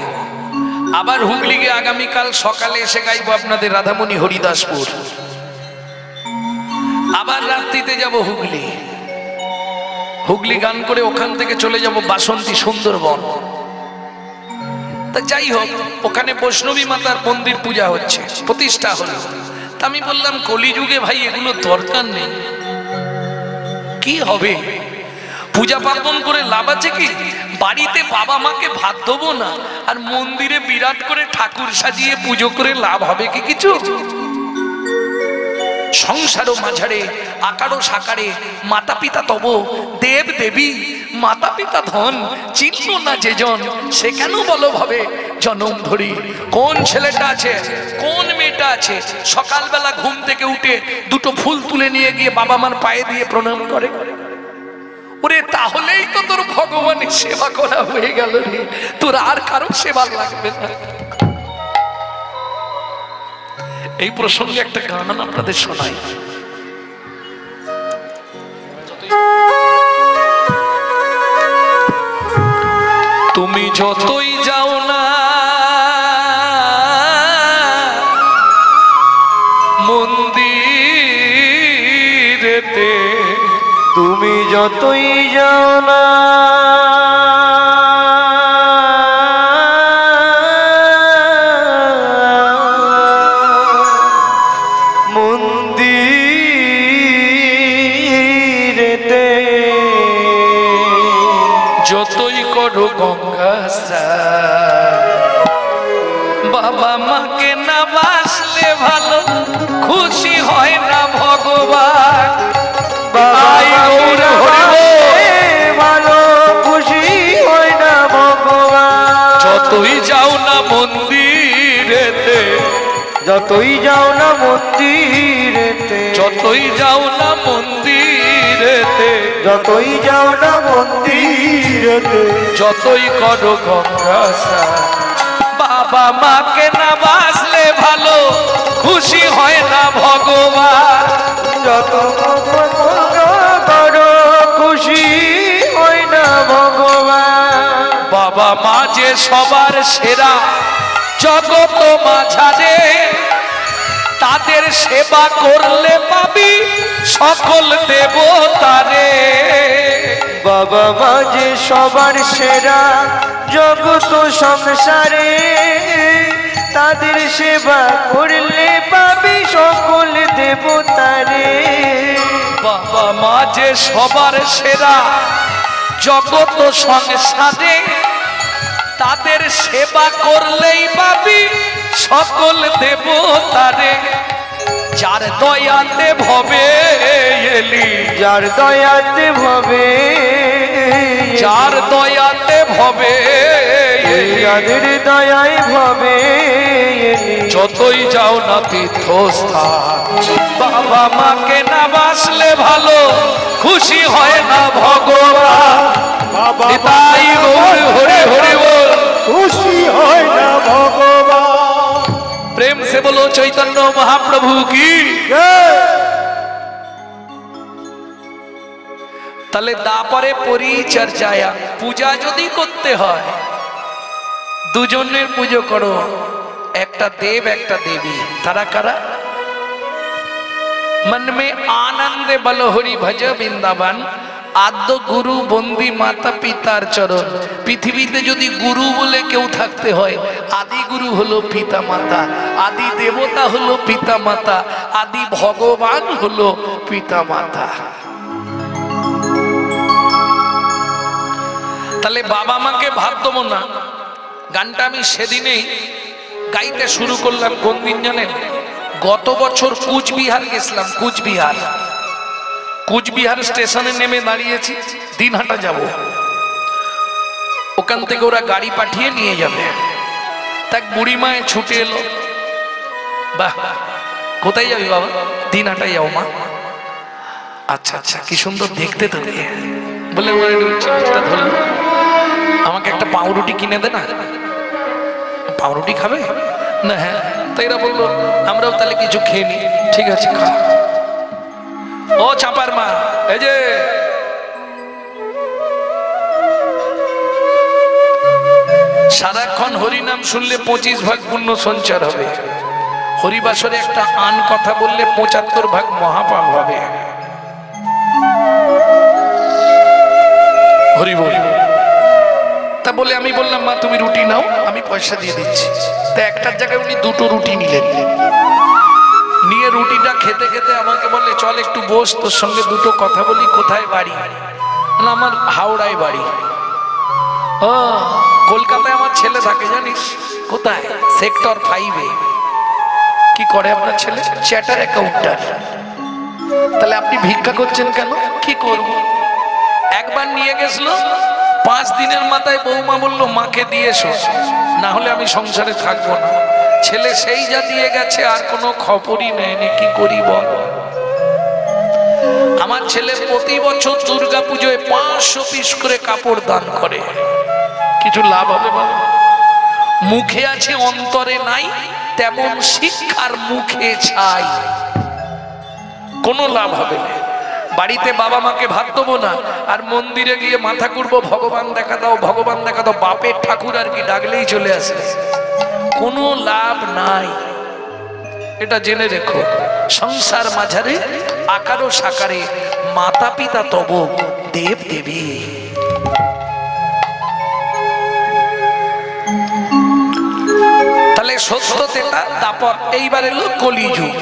আবার হুগলি গিয়ে আগামীকাল সকালে এসে গাইবো আপনাদের রাধামণি হরিদাসপুর। আবার রাত্রিতে যাব হুগলি, হুগলি গান করে ওখান থেকে চলে যাব বাসন্তী সুন্দরবন। তা যাই হোক, ওখানে বৈষ্ণবী মাতার মন্দির পূজা হচ্ছে, প্রতিষ্ঠা হলো। তা আমি বললাম, কলিযুগে ভাই এগুলো দরকার নেই। কি হবে পূজা পার্বণ করে, লাভ আছে কি? বাড়িতে বাবা মাকে ভাত দেবো না, আর মন্দিরে বিরাট করে ঠাকুর সাজিয়ে পুজো করে লাভ হবে কি কিছু? সংসারও মাঝারে আকারও সাকারে মাতা পিতা তব দেব দেবী, মাতা পিতা ধন চিহ্ন না যে জন, সে কেন বলো ভাবে জনম ধরি। কোন ছেলেটা আছে, কোন মেয়েটা আছে, সকালবেলা ঘুম থেকে উঠে 2টো ফুল তুলে নিয়ে গিয়ে বাবা মার পায়ে দিয়ে প্রণাম করে? ওরে, তাহলেই তো তোর ভগবানের সেবা করা হয়ে গেল রে, তোর আর কারো সেবা লাগবে না। এই প্রসঙ্গে একটা গান আপনাদের শোনাই। যতই যাও না মন্দিরেতে, তুমি যতই যাও না মন্দিরেতে, যতই করো গঙ্গা স্নান, বাবা মাকে না বাসলে ভালো খুশি হয় না ভগবান। বাবাই গৌর ভালো খুশি হয় না ভগবান। যতই যাও না মন্দিরেতে, যতই যাও না মন্দিরেতে, যতই যাও না মন্দিরেতে, যতই যাও না মন্দিরেতে, যতই করো গঙ্গা স্নান, বাবা মাকে না বাসলে ভালো খুশি হয় না ভগবান। যত করো খুশি হয় না ভগবান। বাবা মা যে সবার সেরা জগত মাঝারে, তাদের সেবা করলে পাবি সকল দেবতারে। বাবা মা যে সবার সেরা জগত সংসারে, তাদের সেবা করলে পাবি সকল দেবতারে। বাবা মা যে সবার সেরা জগত সংসারে, তাদের সেবা করলেই পাবি সকল দেবতারে। যার দয়াতে ভবে এলি, যার দয়াতে ভবে, যার দয়াতে ভবে এলি, যাদের দয়ায় ভবে এলি। যতই যাও না তীর্থস্থান, বাবা মাকে না বাসলে ভালো খুশি হয় না ভগবান। বাবা নিতাই গৌর হরি হরি বল, খুশি হয় না ভগবান। প্রেম সে বলো চৈতন্য মহাপ্রভু কি। তাহলে তারপরে পরিচর্যায়া পূজা যদি করতে হয়, দুজনের পুজো করো, একটা দেব একটা দেবী। তারা কারা? मन में आनंद बल हरि भज বৃন্দাবন, আদ্য গুরু বন্দি মাতা পিতার চরণ। পৃথিবীতে যদি গুরু বলে কেউ থাকতে হয়, আদি গুরু হলো পিতা মাতা, আদি দেবতা হলো পিতা মাতা, আদি ভগবান হলো পিতা মাতা। তাহলে বাবা মাকে ভাত দেবো না, গানটা আমি সেদিনেই গাইতে শুরু করলাম। কোন দিন জানেন? গত বছর কুচবিহার গেছিলাম। কুচবিহার স্টেশনে নেমে দাঁড়িয়েছি, দিনহাটা যাব। ওখান থেকে ওরা গাড়ি পাঠিয়ে নিয়ে যাবে। তাক বুড়ি মায়ে ছুটে এলো, বাহ কোথায় যাবি বাবা? দিনহাটায় যাও মা। আচ্ছা আচ্ছা, কি সুন্দর দেখতে তো বলে ধরলো, আমাকে একটা পাউরুটি কিনে দে না। পাউরুটি খাবে না? হ্যাঁ। তাই এরা বললো আমরাও তাহলে কিছু খেয়ে নি। ঠিক আছে খা। ও চাপার মা, এই যে সারাক্ষণ হরিনাম শুনলে 25 ভাগ পুণ্য সঞ্চার হবে। হরিবাসরে একটা আন কথা বললে 75 ভাগ মহাপাপ হবে। হরি বল। তা বলে আমি বললাম মা তুমি রুটি নাও, আমি পয়সা দিয়ে দিচ্ছি। তা একটার জায়গায় উনি দুটো রুটি নিলেন। নিয়ে রুটিটা খেতে খেতে আমাকে বললে চল একটু বস, তোর সঙ্গে দুটো কথা বলি। কোথায় বাড়ি? আমার হাওড়ায় বাড়ি। ও কলকাতায় আমার ছেলে থাকে জানিস? কোথায়? সেক্টর 5-এ। কি করে আপনার ছেলে? চ্যাটার অ্যাকাউন্টার। তাহলে আপনি ভিক্ষা করছেন কেন? কি করব? একবার নিয়ে গেছিল, 5 দিনের মাথায় বৌমা বললো মাকে দিয়ে এসো, না হলে আমি সংসারে থাকবো না। ছেলে সেই যা দিয়ে গেছে, আর কোনো খবরই নেয়নি। কি করি বল? আমার ছেলে প্রতি বছর দুর্গা পুজোয় 500 পিস করে কাপড় দান করে। কিছু লাভ হবে বল? মুখে আছে অন্তরে নাই, তেমন শিক্ষার মুখে ছাই, কোনো লাভ হবে না। বাড়িতে বাবা মাকে ভাত দেবো না, আর মন্দিরে গিয়ে মাথা ঘুরবো, ভগবান দেখা দাও, ভগবান দেখা দাও। বাপের ঠাকুর আর কি ডাকলেই চলে আসবে, কোনো লাভ নাই। এটা জেনে রেখো, সংসার মাঝারে আকারও সাকারে মাতা পিতা তব দেব দেবী। তাহলে সত্যতেটা তারপর এইবার এলো কলিযুগ।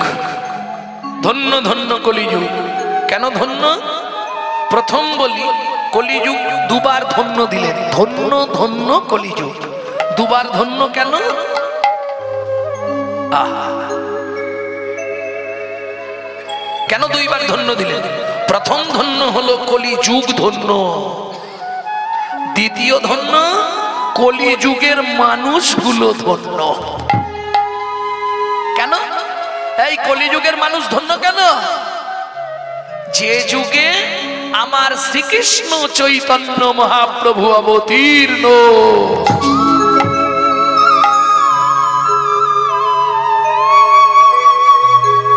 ধন্য ধন্য কলিযুগ। কেন ধন্য? প্রথম বলি কলিযুগ দুবার ধন্য দিলেন, ধন্য ধন্য কলিযুগ। দুবার ধন্য কেন? কেন দুইবার ধন্য দিলেন? প্রথম ধন্য হলো কলিযুগ ধন্য, দ্বিতীয় ধন্য কলিযুগের মানুষগুলো ধন্য। কেন এই কলিযুগের মানুষ ধন্য কেন? যে যুগে আমার শ্রীকৃষ্ণ চৈতন্য মহাপ্রভু অবতীর্ণ।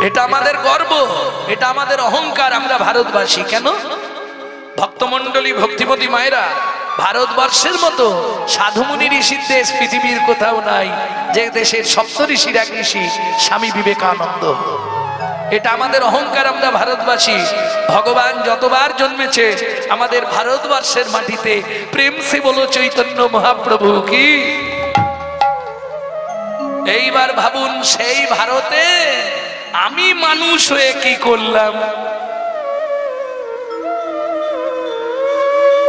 এটা আমাদের গর্ব, এটা আমাদের অহংকার, আমরা ভারতবাসী। কেন? ভক্তমণ্ডলী, ভক্তিমতী মায়েরা, ভারতবর্ষের মতো সাধুমুনি ঋষির দেশ পৃথিবীর কোথাও নাই, যে দেশের সপ্ত ঋষির এক ঋষি স্বামী বিবেকানন্দ। এটা আমাদের অহংকার, আমরা ভারতবাসী। ভগবান যতবার জন্মেছে আমাদের ভারতবর্ষের মাটিতে, প্রেম সে বলো চৈতন্য মহাপ্রভু কি। এইবার ভাবুন, সেই ভারতে আমি মানুষ হয়ে কি করলাম?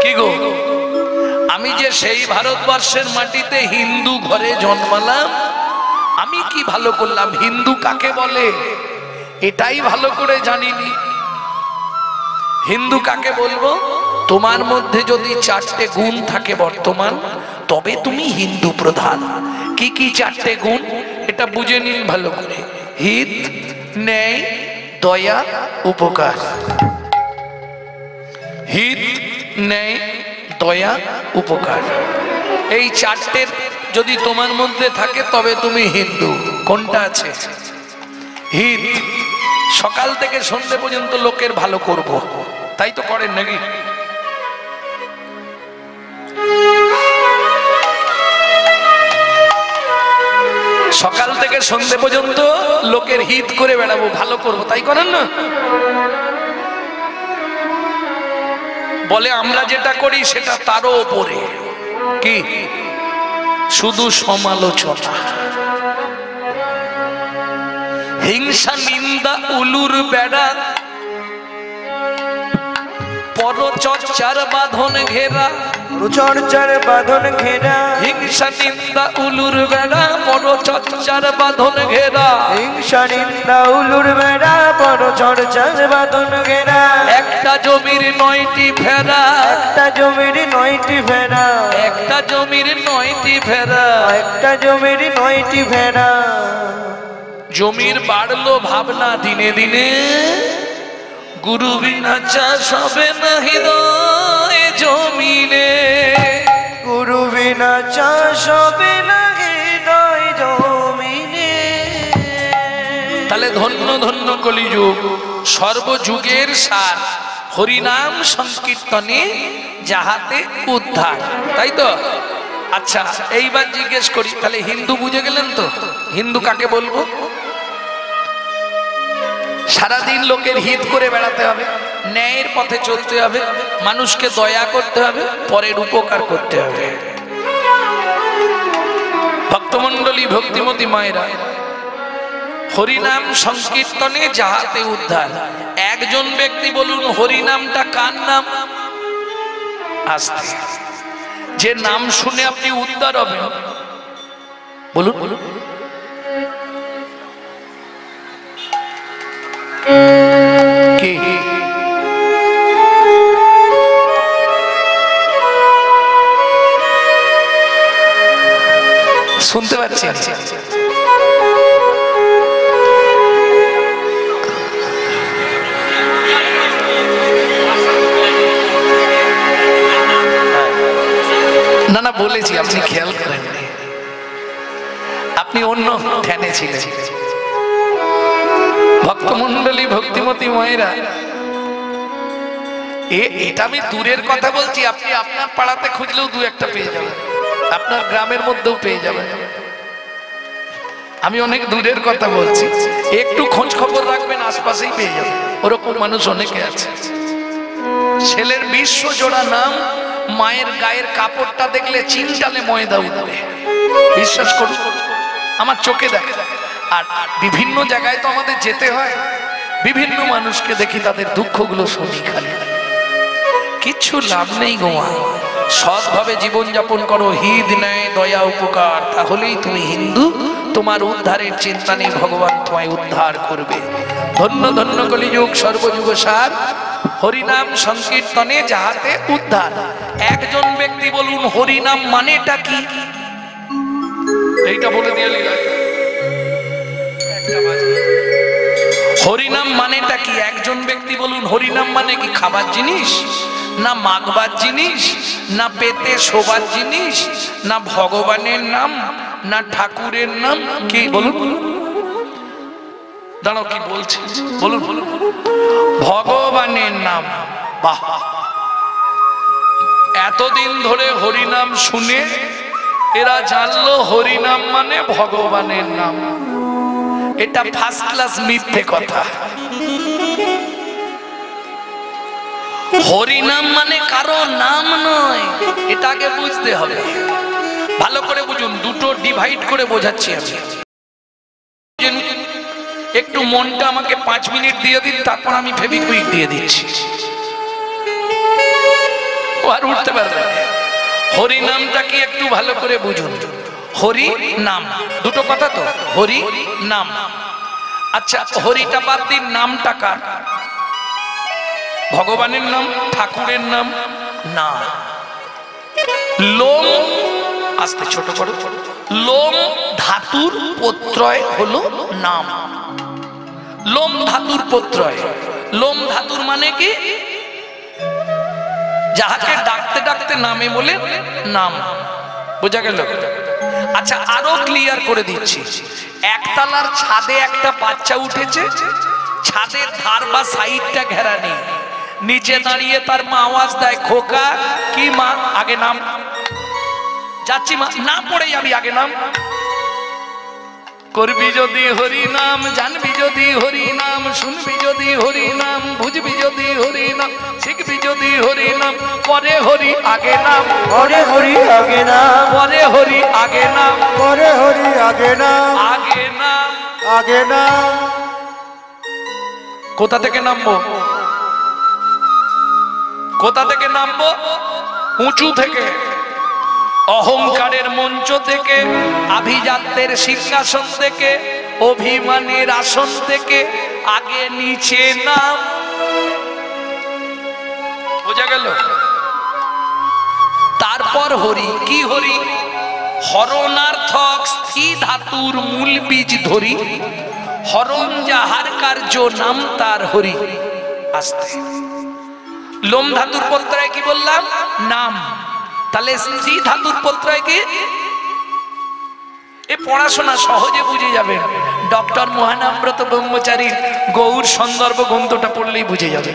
কি গো, আমি যে সেই ভারতবর্ষের মাটিতে হিন্দু ঘরে জন্মালাম, আমি কি ভালো করলাম? হিন্দু কাকে বলে এটাই ভালো করে জানিনি। হিন্দু কাকে বলবো? তোমার মধ্যে যদি 4টে গুণ থাকে বর্তমান, তবে তুমি হিন্দু প্রধান। কি কি 4টে গুণ? এটা বুঝে নিন ভালো করে। হিত, ন্যায়, দয়া, উপকার। হিত, ন্যায়, দয়া, উপকার। এই 4টের যদি তোমার মধ্যে থাকে তবে তুমি হিন্দু। কোনটা আছে? হিত, সকাল থেকে সন্ধ্যে পর্যন্ত লোকের ভালো করব, তাই তো করেন নাকি? সকাল থেকে সন্ধ্যে পর্যন্ত লোকের হিত করে বেড়াবো, ভালো করব, তাই করেন না? বলে আমরা যেটা করি সেটা তারও ওপরে। কি? শুধু সমালোচনা, হিংসা, নিন্দা, উলুর বেড়া, পরচর্চার বাঁধন ঘেরা। চর্চার বাঁধন ঘেরা, হিংসা, নিন্দা, উলুর বেড়া, পরচর্চার বাঁধন ঘেরা। হিংসা, নিন্দা, উলুর বেড়া, পরচর্চার বাঁধন ঘেরা। একটা জমির 9টি ফেরা, একটা জমির 9টি ফেরা, একটা জমির 9টি ফেরা, একটা জমির 9টি ফেরা। জমির বাড়লো ভাবনা দিনে দিনে, গুরু বিনা চাষ হবে না হৃদয় জমিনে। গুরু বিনা চাষ হবে না হৃদয় জমিনে। তাহলে ধন্য ধন্য কলিযুগ, সর্বযুগের সার, হরিনাম সংকীর্তনে যাহাতে উদ্ধার, তাই তো? আচ্ছা, এইবার জিজ্ঞেস করি, তাহলে হিন্দু বুঝে গেলেন তো? হিন্দু কাকে বলবো? সারাদিন লোকের হিত করে বেড়াতে হবে, ন্যায়ের পথে চলতে হবে, মানুষকে দয়া করতে হবে, পরের উপকার করতে হবে। ভক্তমণ্ডলী, ভক্তিমতী মায়েরা, হরিনাম সংকীর্তনে যাহাতে উদ্ধার। একজন ব্যক্তি বলুন, হরিনামটা কার নাম? আস্তে, যে নাম শুনে আপনি উদ্ধার হবেন, বলুন বলুন। কি? শুনতে পাচ্ছেন? না না, বলেছি, আপনি খেয়াল করেননি, আপনি অন্য ধ্যানে ছিলেন। ভক্তমণ্ডলী, ভক্তিমতী মায়েরা, এটা আমি দূরের কথা বলছি, আপনি আপনার পাড়াতে খুঁজলেও দু একটা পেয়ে যাবেন, আপনার গ্রামের মধ্যেও পেয়ে যাবেন। আমি অনেক দূরের কথা বলছি, একটু খোঁজ খবর রাখবেন, আশপাশেই পেয়ে যাবেন। ওরকম মানুষ অনেকে আছে। ছেলের বিশ্বজোড়া নাম, মায়ের গায়ের কাপড়টা দেখলে চিনটালে ময়দা উঠবে, বিশ্বাস করুন, আমার চোখে দেখে। আর বিভিন্ন জায়গায় তো আমাদের যেতে হয়, বিভিন্ন মানুষকে দেখি, তাদের দুঃখগুলো শুনি, খালি কিচ্ছু লাভ নেই গোয়া। সৎভাবে জীবনযাপন করো, হিত ন্যায় দয়া উপকার, তাহলেই তুমি হিন্দু। তোমার উদ্ধারের চিন্তা নেই, ভগবান তোমায় উদ্ধার করবে। ধন্য ধন্য কলিযুগ সর্বযুগ সার, হরিনাম সংকীর্তনে যাহাতে উদ্ধার। একজন ব্যক্তি বলুন হরিনাম মানেটা কি? এইটা বলে দিয়ে হরিনাম মানেটা কি? একজন ব্যক্তি বলুন হরিনাম মানে কি? খাবার জিনিস, না মাগবার জিনিস, না পেতে শোবার জিনিস, না ভগবানের নাম, না ঠাকুরের নাম? কি বলুন, দাঁড়াও, কি বলছি বলুন, বলুন। ভগবানের নাম। বাহ, এতদিন ধরে হরিনাম শুনে এরা জানলো হরিনাম মানে ভগবানের নাম। এটা ফার্স্ট ক্লাস মিথ্যে কথা। হরিনাম মানে কারো নাম নয়, এটা আগে বুঝতে হবে। ভালো করে বুঝুন, দুটো ডিভাইড করে বোঝাচ্ছি আমি। একটু মনটা আমাকে 5 মিনিট দিয়ে দিন, তারপর আমি ফেভিকুইক দিয়ে দিচ্ছি, ও আর উঠতে পারবে না। হরি নামটা কি একটু ভালো করে বুঝুন। হরি নাম, দুটো কথা তো, হরি নাম। আচ্ছা, হরিটা বাদ দিন, নামটা কার? ভগবানের নাম, ঠাকুরের নাম না। লোম, আস্তে ছোট করো, লোম ধাতুর প্রত্যয় হলো নাম। লোম ধাতুর প্রত্যয়। লোম ধাতুর মানে কি? যাহাকে ডাকতে ডাকতে নামে বলে নাম। বোঝা গেল? আচ্ছা, আরো ক্লিয়ার করে দিচ্ছি। একতলার ছাদে একটা বাচ্চা উঠেছে, ছাদের ধার বা সাইডটা ঘেরা নেই, নিচে দাঁড়িয়ে তার মা আওয়াজ দেয়, খোকা কি মা? আগে নাম। যাচ্ছি মা, না পড়ে যাবি, আগে নাম। করবি যদি হরি নাম, জানবি যদি হরি নাম, শুনবি যদি হরি নাম, বুঝবি যদি হরি নাম, শিখবি যদি হরি নাম, পরে হরি আগে নাম, পরে হরি আগে নাম, পরে হরি আগে নাম, পরে হরি আগে নাম, আগে নাম, আগে নাম। কোথা থেকে নামবো? কোথা থেকে নামবো? উঁচু থেকে, অহংকারের মঞ্চ থেকে, আভিজাত্যের সিংহাসন থেকে, অভিমানের আসন থেকে আগে নিচে নাম। বোঝা গেল? তারপর হরি। কি হরি? হরণার্থক স্থি ধাতুর মূল বীজ ধরি, হরণ যাহার কার্য নাম তার হরি। আস্তে, লোম ধাতুর প্রত্যয় কি বললাম? নাম। তাহলে স্ত্রী ধাতুর প্রত্যয় কি? এ পড়াশোনা সহজে বুঝে যাবেন। ডক্টর মহানামব্রত ব্রহ্মচারীর গৌর সন্দর্ভ গ্রন্থটা পড়লেই বুঝে যাবে।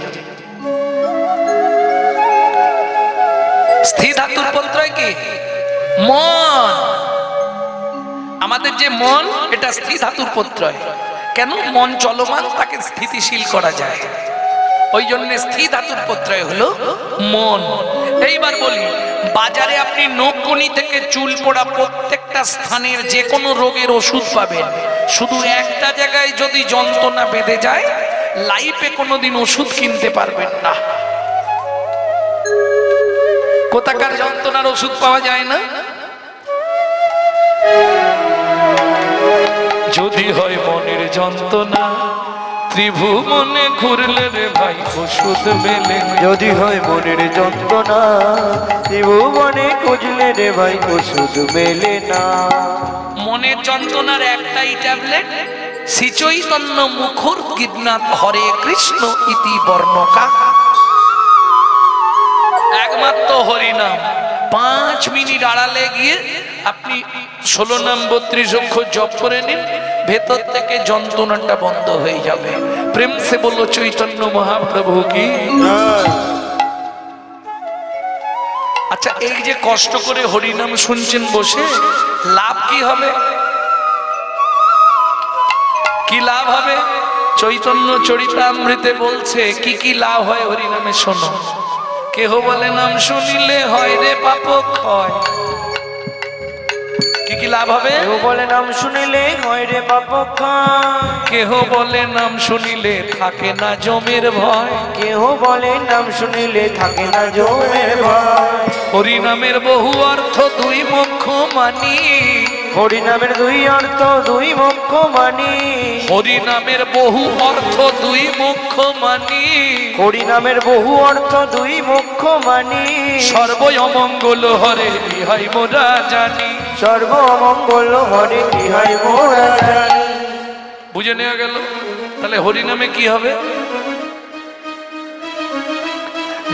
স্থির ধাতুর প্রত্যয় কি? মন। আমাদের যে মন, এটা স্থির ধাতুর প্রত্যয়। কেন? মন চলমান, তাকে স্থিতিশীল করা যায়, ওই জন্য স্থির ধাতুর প্রত্যয় হলো মন। এইবার বলি, বাজারে আপনি নখকুনি থেকে চুল পড়া প্রত্যেকটা স্থানের যে কোনো রোগের ওষুধ পাবেন। শুধু একটা জায়গায় যদি যন্ত্রণা বেঁধে যায়, লাইফে কোনোদিন ওষুধ কিনতে পারবেন না। কোথাকার যন্ত্রণার ওষুধ পাওয়া যায় না? যদি হয় মনের যন্ত্রণা, ত্রিভুবনে ঘুরলে রে ভাই ওষুধ মেলে। যদি হয় মনের যন্ত্রণা, ত্রিভুবনে খুঁজলে রে ভাই ওষুধ মেলে না। মনের যন্ত্রণার একটাই ট্যাবলেট, শ্রী চৈতন্য মুখর গীতনাথ হরে কৃষ্ণ ইতি বর্ণকা। একমাত্র হরিনাম। 5 মিনিট আড়ালে গিয়ে আপনি 16 নাম 32 অক্ষর জপ করে নিন, ভেতর থেকে যন্ত্রণাটা বন্ধ হয়ে যাবে। প্রেম সে বলো চৈতন্য মহাপ্রভু কি। আচ্ছা, এই যে কষ্ট করে হরিনাম শুনছেন বসে, লাভ কি হবে? কি লাভ হবে? চৈতন্য চরিতামৃতে বলছে কি কি লাভ হয় হরিনামে, শোনো। কেহ বলে নাম শুনিলে হয় রে পাপ ক্ষয়। কি কি লাভ হবে? কেহ বলে নাম শুনিলে হয় রে পাপ ক্ষয়। কেহ বলে নাম শুনিলে থাকে না জমের ভয়। কেহ বলে নাম শুনিলে থাকে না জমের ভয়। হরিনামের বহু অর্থ দুই মুখ্য মানি। হরিনামের দুই অর্থ দুই মুখ্য মানি। হরিনামের বহু অর্থ দুই মুখ্য মানি। হরিনামের বহু অর্থ দুই মুখ্য মানি। সর্ব অমঙ্গল হরে ইহাই মোরা জানি। সর্ব অমঙ্গল হরে ইহাই মোরা জানি। বুঝে নেওয়া গেল? তাহলে হরিনামে কি হবে?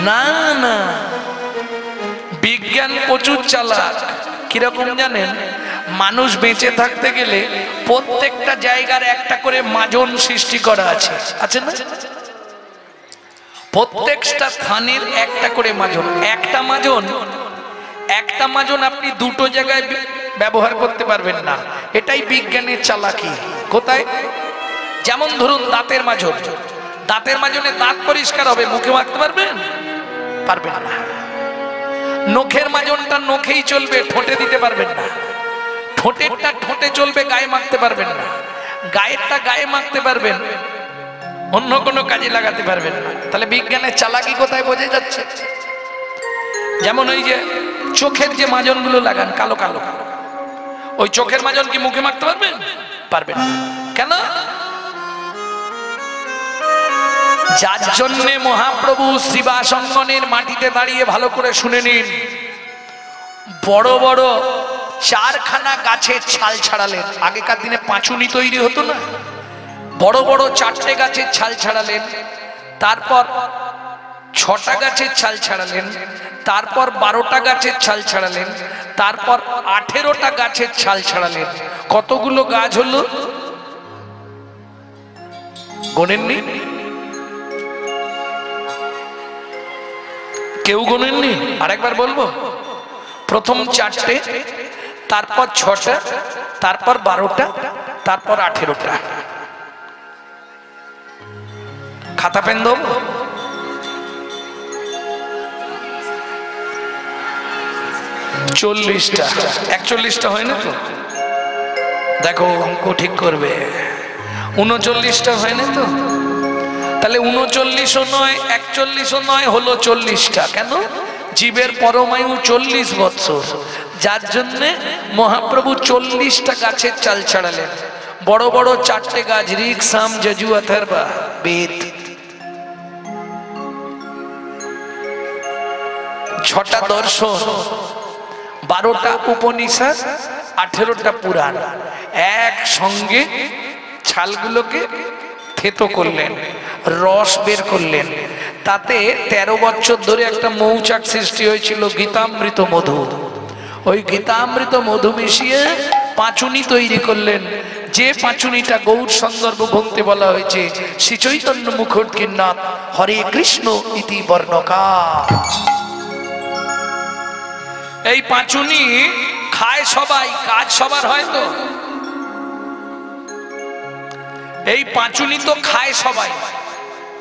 না না, বিজ্ঞান প্রচুর চালাক। কিরকম জানেন? মানুষ বেঁচে থাকতে গেলে প্রত্যেকটা জায়গার একটা করে মাজন সৃষ্টি করা আছে, আছে না? প্রত্যেকটা স্থানের একটা করে মাজন। একটা মাজন আপনি দুটো জায়গায় ব্যবহার করতে পারবেন না। এটাই বিজ্ঞানের চালাকি। কোথায়? যেমন ধরুন দাঁতের মাজন। দাঁতের মাজনে দাঁত পরিষ্কার হবে, মুখে মাখতে পারবেন? পারবেন না। নখের মাজনটা নখেই চলবে, ঠোঁটে দিতে পারবেন না। ঠোঁটেরটা ঠোঁটে চলবে, গায়ে মাখতে পারবেন না। গায়েরটা গায়ে মাখতে পারবেন, অন্য কোনো কাজে লাগাতে পারবেন না। তাহলে বিজ্ঞানের চালাকি কোথায় বোঝা যাচ্ছে? যেমন ওই যে চোখের যে মাজনগুলো লাগান কালো কালো, ওই চোখের মাজন কি মুখে মাখতে পারবেন? পারবেন না। কেন? যার জন্যে মহাপ্রভু শ্রীবাসঙ্গনের মাটিতে দাঁড়িয়ে ভালো করে শুনে নিন, বড় বড় 4খানা গাছের ছাল ছাড়ালেন। আগেকার দিনে পাঁচুনি তৈরি হতো না, বড় বড় 4টে গাছের ছাল ছাড়ালেন। তারপর 6টা গাছের ছাল ছাড়ালেন। তারপর 12টা গাছের ছাল ছাড়ালেন। তারপর 18টা গাছের ছাল ছাড়ালেন। কতগুলো গাছ হলো গোনেননি? কেউ গোনেননি? আরেকবার বলবো, প্রথম 4টে, তারপর 6টা, তারপর 12টা, তারপর 18টা। খাতা পেন দেব? 40টা। 41টা হয় না তো? দেখো অঙ্ক ঠিক করবে। 39টা হয় না তো? তাহলে 39ও নয়, 41ও নয়, হলো 40টা। কেন? জীবের পরমায়ু 40 বৎসর। যার জন্যে মহাপ্রভু 40টা গাছের চাল ছাড়ালেন। বড় বড় 4টে গাছ, ঋক, সাম, যজু, অথর্বা, বেদ। 6টা দর্শন, 12টা উপনিষদ, 18টা পুরাণ। একসঙ্গে ছালগুলোকে থেতো করলেন, রস বের করলেন। তাতে 13 বছর ধরে একটা মৌচাক সৃষ্টি হয়েছিল, গীতামৃত মধু। ওই গীতামৃত মধু মিশিয়ে পাঁচুনি তৈরি করলেন। যে পাঁচুনিটা গৌর সন্দর্ভ ভক্তি বলা হয়েছে, শ্রী চৈতন্য মুখোদ্গীরনাথ হরে কৃষ্ণ ইতি বর্ণকা। এই পাঁচুনি খায় সবাই, কাজ সবার হয় তো? এই পাঁচুনি তো খায় সবাই,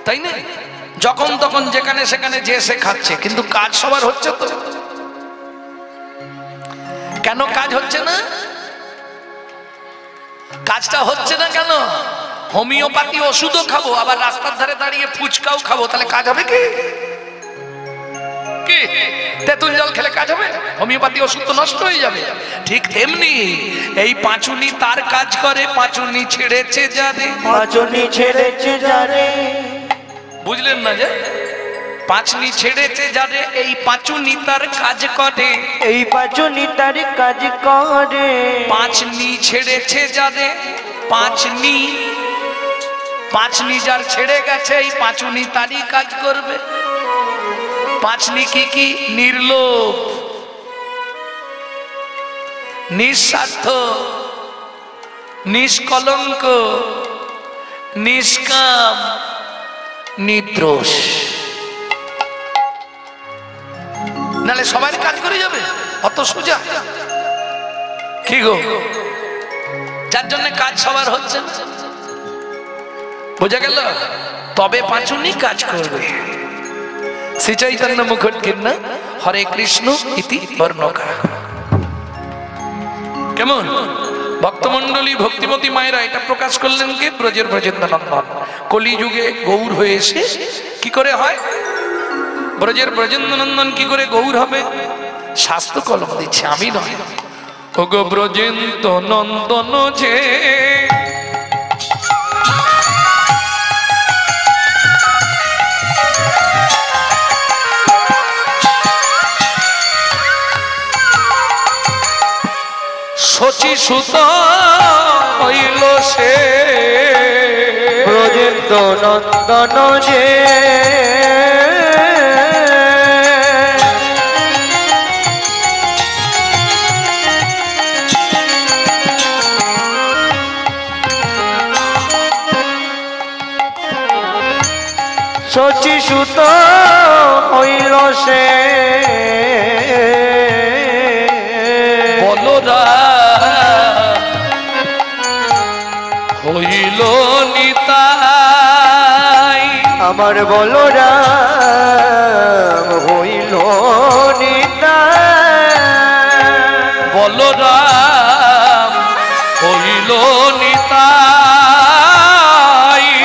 তাই না? যখন তখন যেখানে সেখানে যে সে খাচ্ছে, কিন্তু কাজ সবার হচ্ছে তো? কেন কাজ হচ্ছে না? কাজটা হচ্ছে না কেন? হোমিওপ্যাথি ওষুধও খাবো, আবার রাস্তার ধারে দাঁড়িয়ে ফুচকাও খাবো, তাহলে কাজ হবে কি? কি তেঁতুল জল খেলে কাজ হবে? হোমিওপ্যাথি ওষুধ তো নষ্ট হয়ে যাবে। ঠিক তেমনি এই পাঁচুনি তার কাজ করে। পাঁচুনি ছেড়েছে যারে, পাঁচুনি ছেড়েছে যারে। বুঝলেন না? যে পাঁচনি ছেড়েছে যারে, এই পাঁচুনি তার কাজ করে। এই পাঁচুনি তার কাজ করে। পাঁচনি ছেড়েছে যারে, পাঁচনি যার ছেড়ে গেছে, এই পাঁচুনি তারই কাজ করবে। পাঁচনি কি কি? নির্লোভ, নিঃস্বার্থ, নিষ্কলঙ্ক, নিষ্কাম, নির্দোষ। নালে সবাই কাজ করে যাবে, অত সোজা কি গো? যার জন্য কাজ সবার হচ্ছে না, বোঝা গেল? তবে পাঁচুনি কাজ করবে। শ্রী চৈতন্য মুকুট কিন্না হরে কৃষ্ণ ইতি বর্ণকা। কেমন ভক্তমন্ডলী ভক্তিমতী মায়েরা এটা প্রকাশ করলেন কে? ব্রজের ব্রজেন্দ্রনন্দন। কলিযুগে গৌর হয়ে এসে কি করে হয়? ব্রজের ব্রজেন্দ্রনন্দন কি করে গৌর হবে? শাস্ত্র কলম দিচ্ছে, আমি নয়। ওগো ব্রজেন্দ্র নন্দন যে শচী সুত হইল সে, ব্রজেন্দ্র নন্দন যে শচী সুত হইল সে, বলরাম হইল নিতাই। আমার বলরাম হইল নিতাই, বলরাম হইল নিতাই।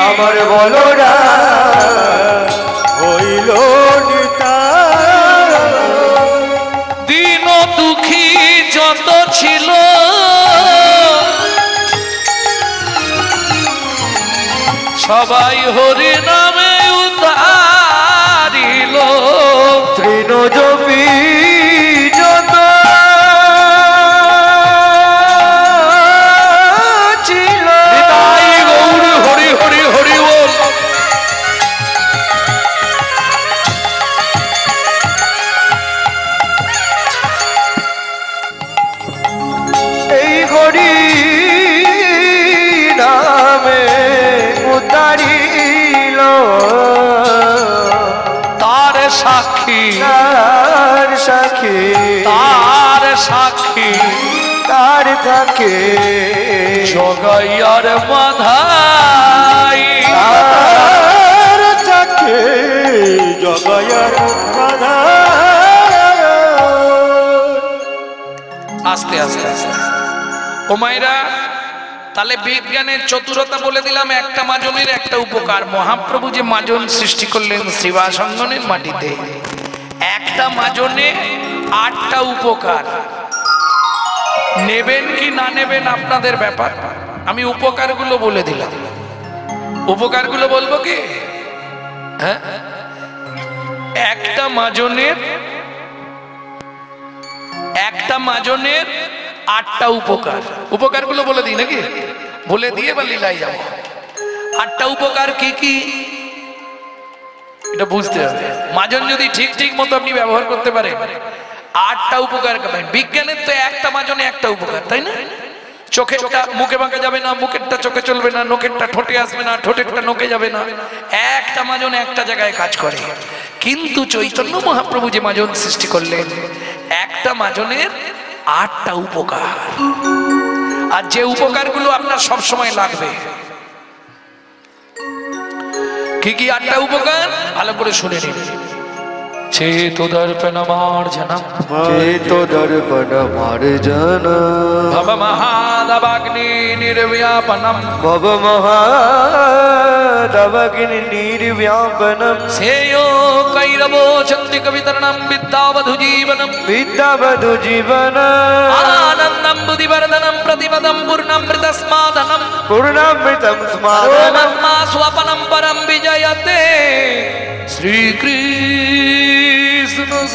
আমার বলরাম হইল নিতাই। দিন দুঃখী যত ছিল সবাই হরি নামে উদ্ধারিল। তৃণজপি যত ছিল নিতাই গৌর হরি হরি হরি বল। এই হরি নামে উদ্ধারিল। তার সাক্ষী তার সাক্ষী তার সাক্ষী তার থাকে জগাইয়ার মাধাই। তার থাকে জগায়ার বাধা। আস্তে আস্তে আস্তে ও মায়েরা, তাহলে বিজ্ঞানের চতুরতা বলে দিলাম। একটা মাজনের একটা উপকার। মহাপ্রভু যে মাজন সৃষ্টি করলেন শ্রীবাসঙ্গনের মাটিতে, একটা মাজনে 8টা উপকার। নেবেন কি না নেবেন আপনাদের ব্যাপার। আমি উপকারগুলো বলে দিলাম। উপকারগুলো বলবো কি? হ্যাঁ, একটা মাজনের 8টা উপকার। উপকারগুলো বলে দিই নাকি? বলে দিয়ে বা লীলায় যাব। 8টা উপকার কি কি এটা বুঝতে হবে। মাজন যদি ঠিক ঠিক মতো আপনি ব্যবহার করতে পারেন, 8টা উপকার পাবেন। বিজ্ঞানের তো একটা মাজনে একটা উপকার, তাই না? চোখেরটা মুখে বাঁকা যাবে না, মুখেরটা চোখে চলবে না, নোকেরটা ঠোঁটে আসবে না, ঠোঁটেরটা নোকে যাবে না। একটা মাজন একটা জায়গায় কাজ করে। কিন্তু চৈতন্য মহাপ্রভু যে মাজন সৃষ্টি করলেন, একটা মাজনের 8টা উপকার। আর যে উপকারগুলো আপনার সব সময় লাগবে, কি কি 8টা উপকার ভালো করে শুনে নিন। চেতোদর্পণমার্জনম, চেতোদর্পণমার্জনম, ভব মহাদবাগ্নি নির্ব্যাপনম, ভব মহাদবাগ্নি নির্ব্যাপনম, শ্রেयो কৈরবো চন্দ্রিক বিতরণম, বিদ্যাবধু জীবনম, বিদ্যাবধু জীবনম, আনন্দম বুদ্ধিবর্ধনম, প্রতিপদম পূর্ণামৃতস্মাদনম, পূর্ণামৃতম স্মারণম, মা স্বপনম পরম বিজয়তে। শ্রীকৃষ্ণ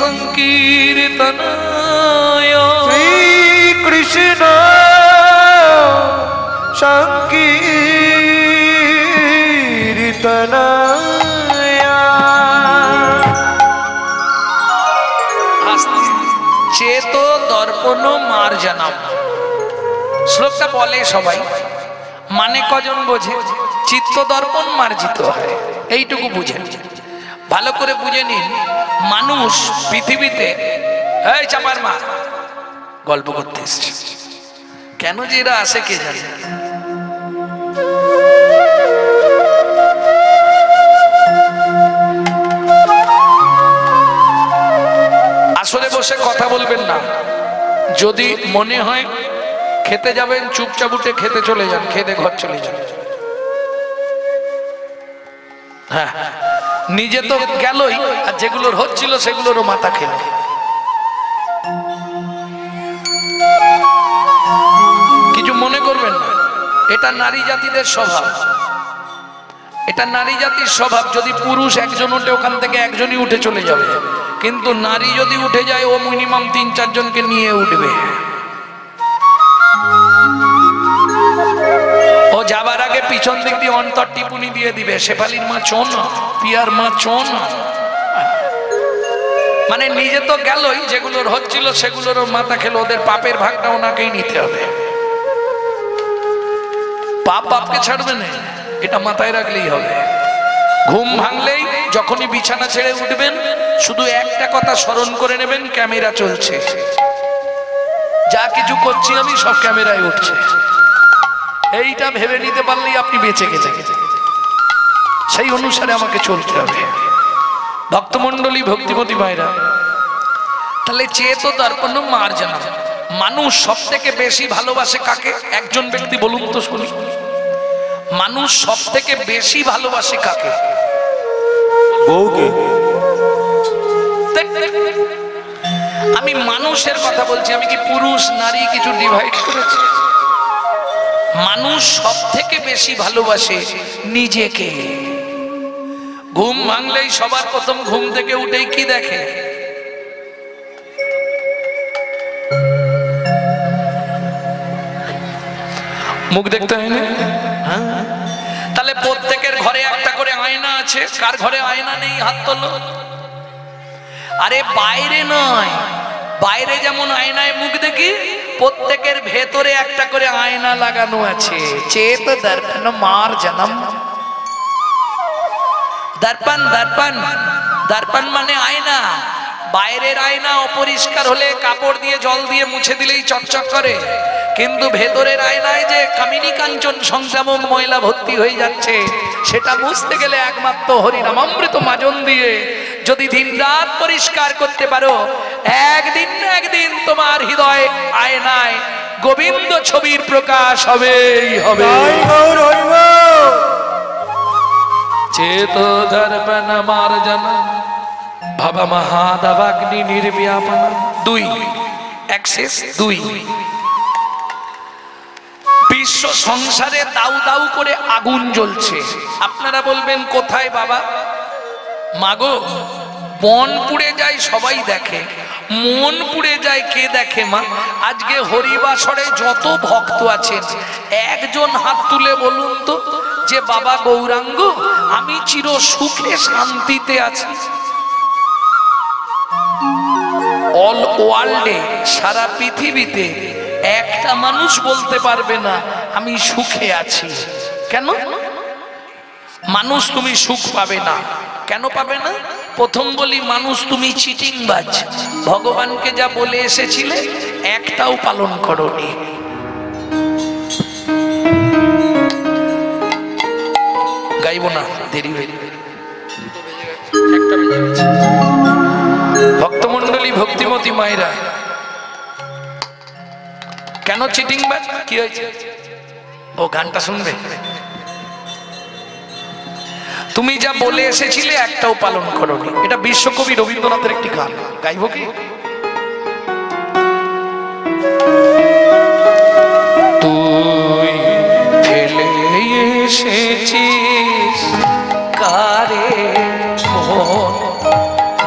সংকীর্তনায়, শ্রীকৃষ্ণ সংকীর্তনায়। চেতো দর্পণ মার্জনম। শ্লোকটা বলে সবাই, মানে কজন বোঝে? চিত্ত দর্পণ মার্জিত হয়, এইটুকু বুঝেন। ভালো করে বুঝে নিন। মানুষ পৃথিবীতে এই চাপার মা গল্প করতে এসছে। কেন যে এরা আসে কে জানে। আসলে বসে কথা বলবেন না, যদি মনে হয় খেতে যাবেন চুপচাপ উঠে খেতে চলে যান, খেতে ঘর চলে যান। হ্যাঁ, নিজে তো গেলই, আর যেগুলোর হচ্ছিল সেগুলোরও মাথা খেল। কিছু মনে করবেন না, এটা নারী জাতিদের স্বভাব, এটা নারী জাতির স্বভাব। যদি পুরুষ একজন উঠে ওখান থেকে একজনই উঠে চলে যাবে, কিন্তু নারী যদি উঠে যায় ও মিনিমাম 3-4 জনকে নিয়ে উঠবে। ও যাবার আগে পিছন দিক দিয়ে অন্তর টিপুনি দিয়ে দিবে, শেফালির মা চোন, পিয়ার মা চোন। মানে নিজে তো গেলই, যেগুলোর হচ্ছিল সেগুলোরও মাথা খেলো। ওদের পাপের ভাগটা ওনাকেই নিতে হবে। পাপ বাপকে ছাড়বে না, এটা মাথায় রাখলেই হবে। ঘুম ভাঙলেই যখনই বিছানা ছেড়ে উঠবেন শুধু একটা কথা স্মরণ করে নেবেন, ক্যামেরা চলছে, যা কিছু করছি আমি সব ক্যামেরায় উঠছে। এইটা ভেবে নিতে পারলেই আপনি বেঁচে গেছেন। সেই অনুসারে আমাকে চলতে হবে। ভক্তমণ্ডলী, ভক্তিমতী মায়েরা, তাহলে চেতো দর্পণ মার্জনা। মানুষ সব থেকে বেশি ভালোবাসে কাকে? একজন ব্যক্তি বলুন তো শুনি। মানুষ সব থেকে বেশি ভালোবাসে কাকে? বউকে। আমি মানুষের কথা বলছি, আমি কি পুরুষ নারী কিছু ডিভাইড করেছি? মানুষ সব থেকে বেশি ভালোবাসে নিজেকে। ঘুম ভাঙলেই সবার প্রথম ঘুম থেকে উঠেই কি দেখে? মুখ দেখতে হয় না? তাহলে প্রত্যেকের ঘরে একটা করে আয়না আছে। কার ঘরে আয়না নেই হাত তোলো। আরে বাইরে নয়, বাইরে যেমন আয়নায় মুখ দেখি, প্রত্যেকের ভেতরে একটা করে আয়না লাগানো আছে। চেত দর্পণ মার্জনম। দর্পণ দর্পণ দর্পণ মানে আয়না। বাইরের আয়না অপরিষ্কার হলে কাপড় দিয়ে জল দিয়ে মুছে দিলেই চকচক করে, কিন্তু ভেতরের আয়নায় যে কামিনী কাঞ্চন সংক্রামক ময়লা ভর্তি হয়ে যাচ্ছে, সেটা মুছতে গেলে একমাত্র হরিনামামৃত মাজন দিয়ে যদি দিনরাত পরিষ্কার করতে পারো, একদিন না একদিন তোমার হৃদয় আয়নায় গোবিন্দ ছবির প্রকাশ হবেই হবে। চেত দর্পণ মার্জনা ভাবা মহাদাবাগ্নি নির্ব্যাপন। 2 অ্যাক্সেস 2। বিশ্ব সংসারে দাউ দাউ করে আগুন জ্বলছে। আপনারা বলবেন কোথায় বাবা? মাগো, বন পুড়ে যায় সবাই দেখে, মন পুড়ে যায় কে দেখে মা? আজকে হরিবাসরে যত ভক্ত আছেন একজন হাত তুলে বলুন তো যে বাবা গৌরাঙ্গ আমি চির সুখে শান্তিতে আছি। অল ওয়ার্ল্ডে, সারা পৃথিবীতে একটা মানুষ বলতে পারবে না আমি সুখে আছি। কেন? মানুষ তুমি সুখ পাবে না। কেন পাবে না? প্রথম বলি, মানুষ তুমি চিটিংবাজ। ভগবানকে যা বলে এসেছিলে একটাও পালন করোনি। গাইব না, দেরি হয়ে যাবে। ভক্তমণ্ডলী, ভক্তিমতী মায়েরা, কেন চিটিংবাজ? কি হয়েছে? ও গানটা শুনবে? তুমি যা বলে এসেছিলে একটাও পালন করোনি। এটা বিশ্বকবি রবীন্দ্রনাথের একটি গান, গাইব কি? তুই ফেলে এসেছিস কারে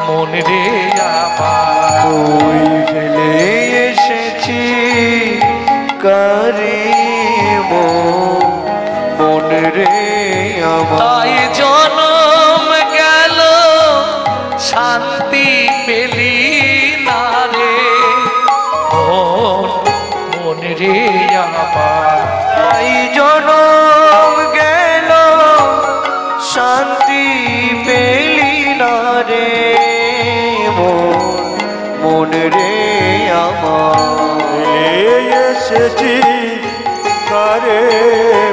মন রে আমার, তুই ফেলে এসেছিস কারে মন রে আমার। তাই জনম গেল শান্তি পেলি না রে মন রে আমার। তাই জনম গেল শান্তি পেলি না রে মন রে আমার এসেছি কারে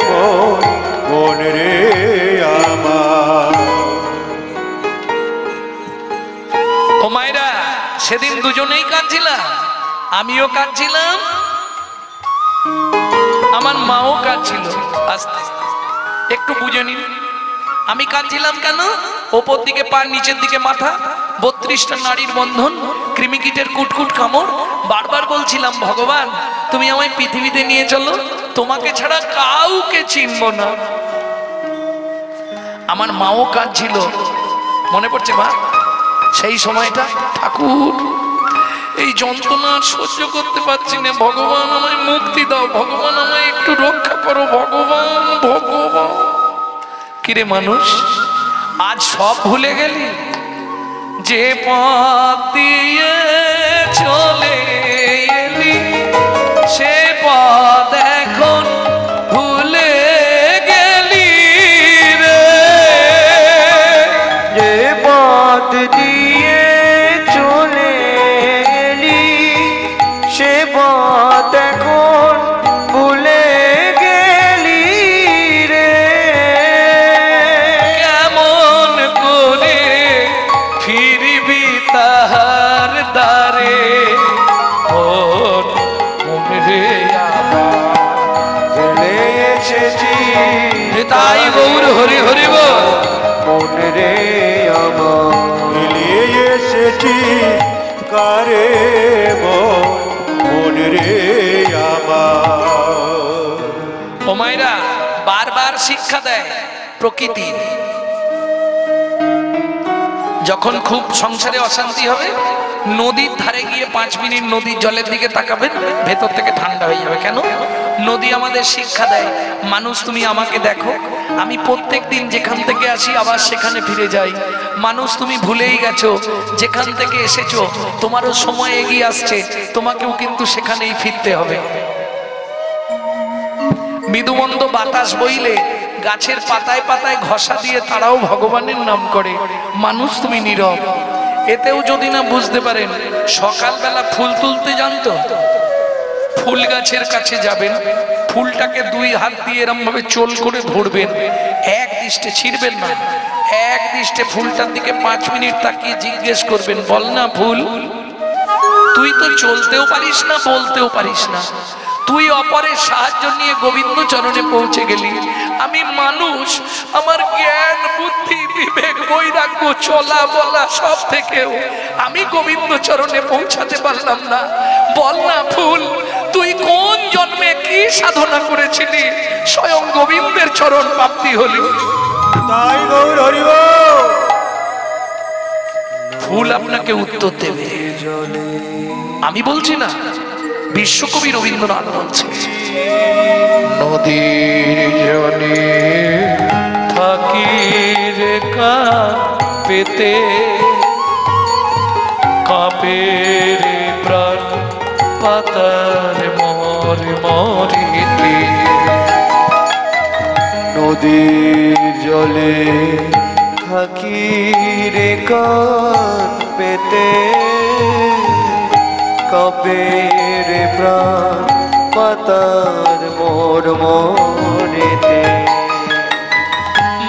মন মন রে আমার। ও মায়েরা, সেদিন দুজনেই কাঁদছিলাম, আমিও কাঁদছিলাম, আমার মাও কাঁদছিল। আস্তে একটু বুঝে নিন, আমি কাঁদছিলাম কেন? ওপর দিকে পা, নিচের দিকে মাথা, 32টা নারীর বন্ধন, কৃমিকীটের কুটকুট কামড়। বারবার বলছিলাম, ভগবান তুমি আমায় পৃথিবীতে নিয়ে চলো, তোমাকে ছাড়া কাউকে চিনব না। আমার মাও কাঁদছিল, মনে পড়ছে মা সেই সময়টা? ঠাকুর এই যন্ত্রণা সহ্য করতে পারছি না, ভগবান আমায় মুক্তি দাও, ভগবান আমায় একটু রক্ষা করো, ভগবান ভগবান। কিরে মানুষ, আজ সব ভুলে গেলি? যে পথ দিয়ে চলে এলি সে পথ এখন ভুলে গেলি রে। যে পথ দিয়ে চলে এলি সে পথ এখন ভুলে গেলি রে। কেমন করে ফিরবি তাহার দ্বারে, মন রে আমার। ফেলে এসেছি তাই গৌর হরি হরি বল। মন রে আমার মিলিয়ে এসেছি কারে মন মন রে আমার। ও মায়েরা, বারবার শিক্ষা দেয় প্রকৃতি। যখন খুব সংসারে অশান্তি হবে, নদীর ধারে গিয়ে 5 মিনিট নদীর জলের দিকে তাকাবেন, ভেতর থেকে ঠান্ডা হয়ে যাবে। কেন? নদী আমাদের শিক্ষা দেয়, মানুষ তুমি আমাকে দেখো, আমি প্রত্যেক দিন যেখান থেকে আসি আবার সেখানে ফিরে যাই। মানুষ তুমি ভুলেই গেছো, যেখান থেকে এসেছো তোমারও সময় এগিয়ে আসছে, তোমাকেও কিন্তু সেখানেই ফিরতে হবে। মৃদুমন্দ বাতাস বইলে গাছের পাতায় পাতায় ঘষা দিয়ে তারাও ভগবানের নাম করে। মানুষ তুমি নীরব। এতেও যদি না বুঝতে পারেন, সকালবেলা ফুল তুলতে জানতো, ফুল গাছের কাছে যাবেন, ফুলটাকে 2 হাত দিয়ে এরম ভাবে চোল করে ধরবেন, এক দৃষ্টে ছিঁড়বেন না, এক দৃষ্টে ফুলটার দিকে 5 মিনিট তাকিয়ে জিজ্ঞেস করবেন, বল না ফুল, তুই তো চলতেও পারিস না, বলতেও পারিস না, তুই অপরের সাহায্য নিয়ে গোবিন্দ চরণে পৌঁছে গেলি। আমি মানুষ, আমার জ্ঞান বুদ্ধি বিবেক বৈরাগ্য চলা বলা সব থেকেও আমি গোবিন্দ চরণে পৌঁছাতে পারলাম না। বল না ফুল, তুই কোন জন্মে কি সাধনা করেছিলি, স্বয়ং গোবিন্দের চরণ প্রাপ্তি হলি। তাই গৌর হরি বল। ফুল আপনাকে উত্তর দেবে, আমি বলছি না, বিশ্বকবি রবীন্দ্রনাথ বলছে, নদীর জলে থাকি রে কাঁপেতে, কাঁপে রে প্রাণ পাতার মর মরিতে। নদীর জলে থাকি রে কান পেতে, কবে রে প্রাণ পাতার মোর মোরেতে।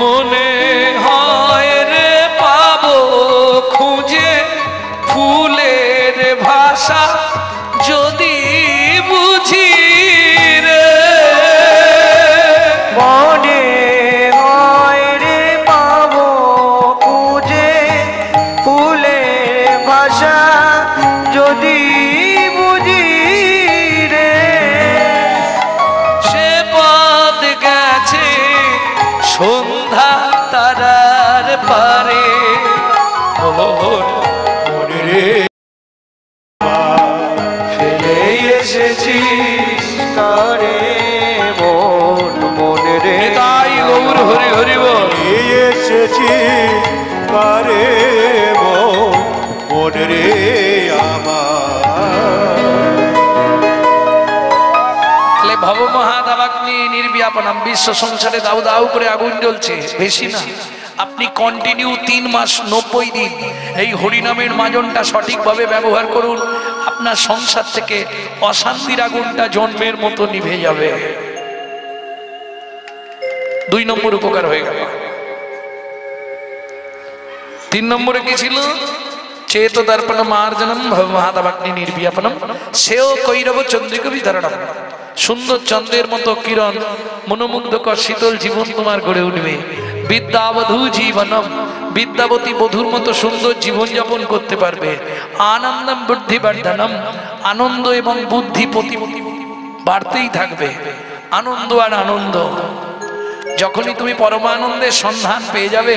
মনে হয় রে পাবো খুঁজে ফুলের ভাষা, যদি বুঝি রে। মনে হয় রে পাবো খুঁজে ফুলের ভাষা, যদি বুঝি রে। সে পথ গেছে সন্ধ্যা তারার পারে, মন রে ফেলে এসেছিস কারে মন মন রে। তাই গৌর হরি হরি বল। এসেছি কারে মন মন রে আমার। ভব মহাদাবাগ্নি নির্বিয়াপনাম, বিশ্ব সংসারে দাউ দাউ করে আগুন জ্বলছে, বেশি না, আপনি কন্টিনিউ 3 মাস 90 দিন এই হরিনামের মাজনটা সঠিকভাবে ব্যবহার করুন, আপনার সংসার থেকে অশান্তির আগুনটা জন্মের মতো নিভে যাবে। 2 নম্বর উপকার হয়ে গেল। 3 নম্বরে কি ছিল? চেত দর্পণ মার্জনম মহাদাবাগ্নি নির্বিয়াপনম সেও কৈরব চন্দ্রিক বিধারণম। সুন্দর চন্দ্রের মতো কিরণ মনোমুগ্ধকর শীতল জীবন তোমার গড়ে উঠবে। বিদ্যাবধূ জীবনম, বিদ্যাবতী বধূর মতো সুন্দর জীবনযাপন করতে পারবে। আনন্দম বুদ্ধিবর্ধনম, আনন্দ এবং বুদ্ধি প্রতি বাড়তেই থাকবে। আনন্দ আর আনন্দ। যখনই তুমি পরমানন্দের সন্ধান পেয়ে যাবে,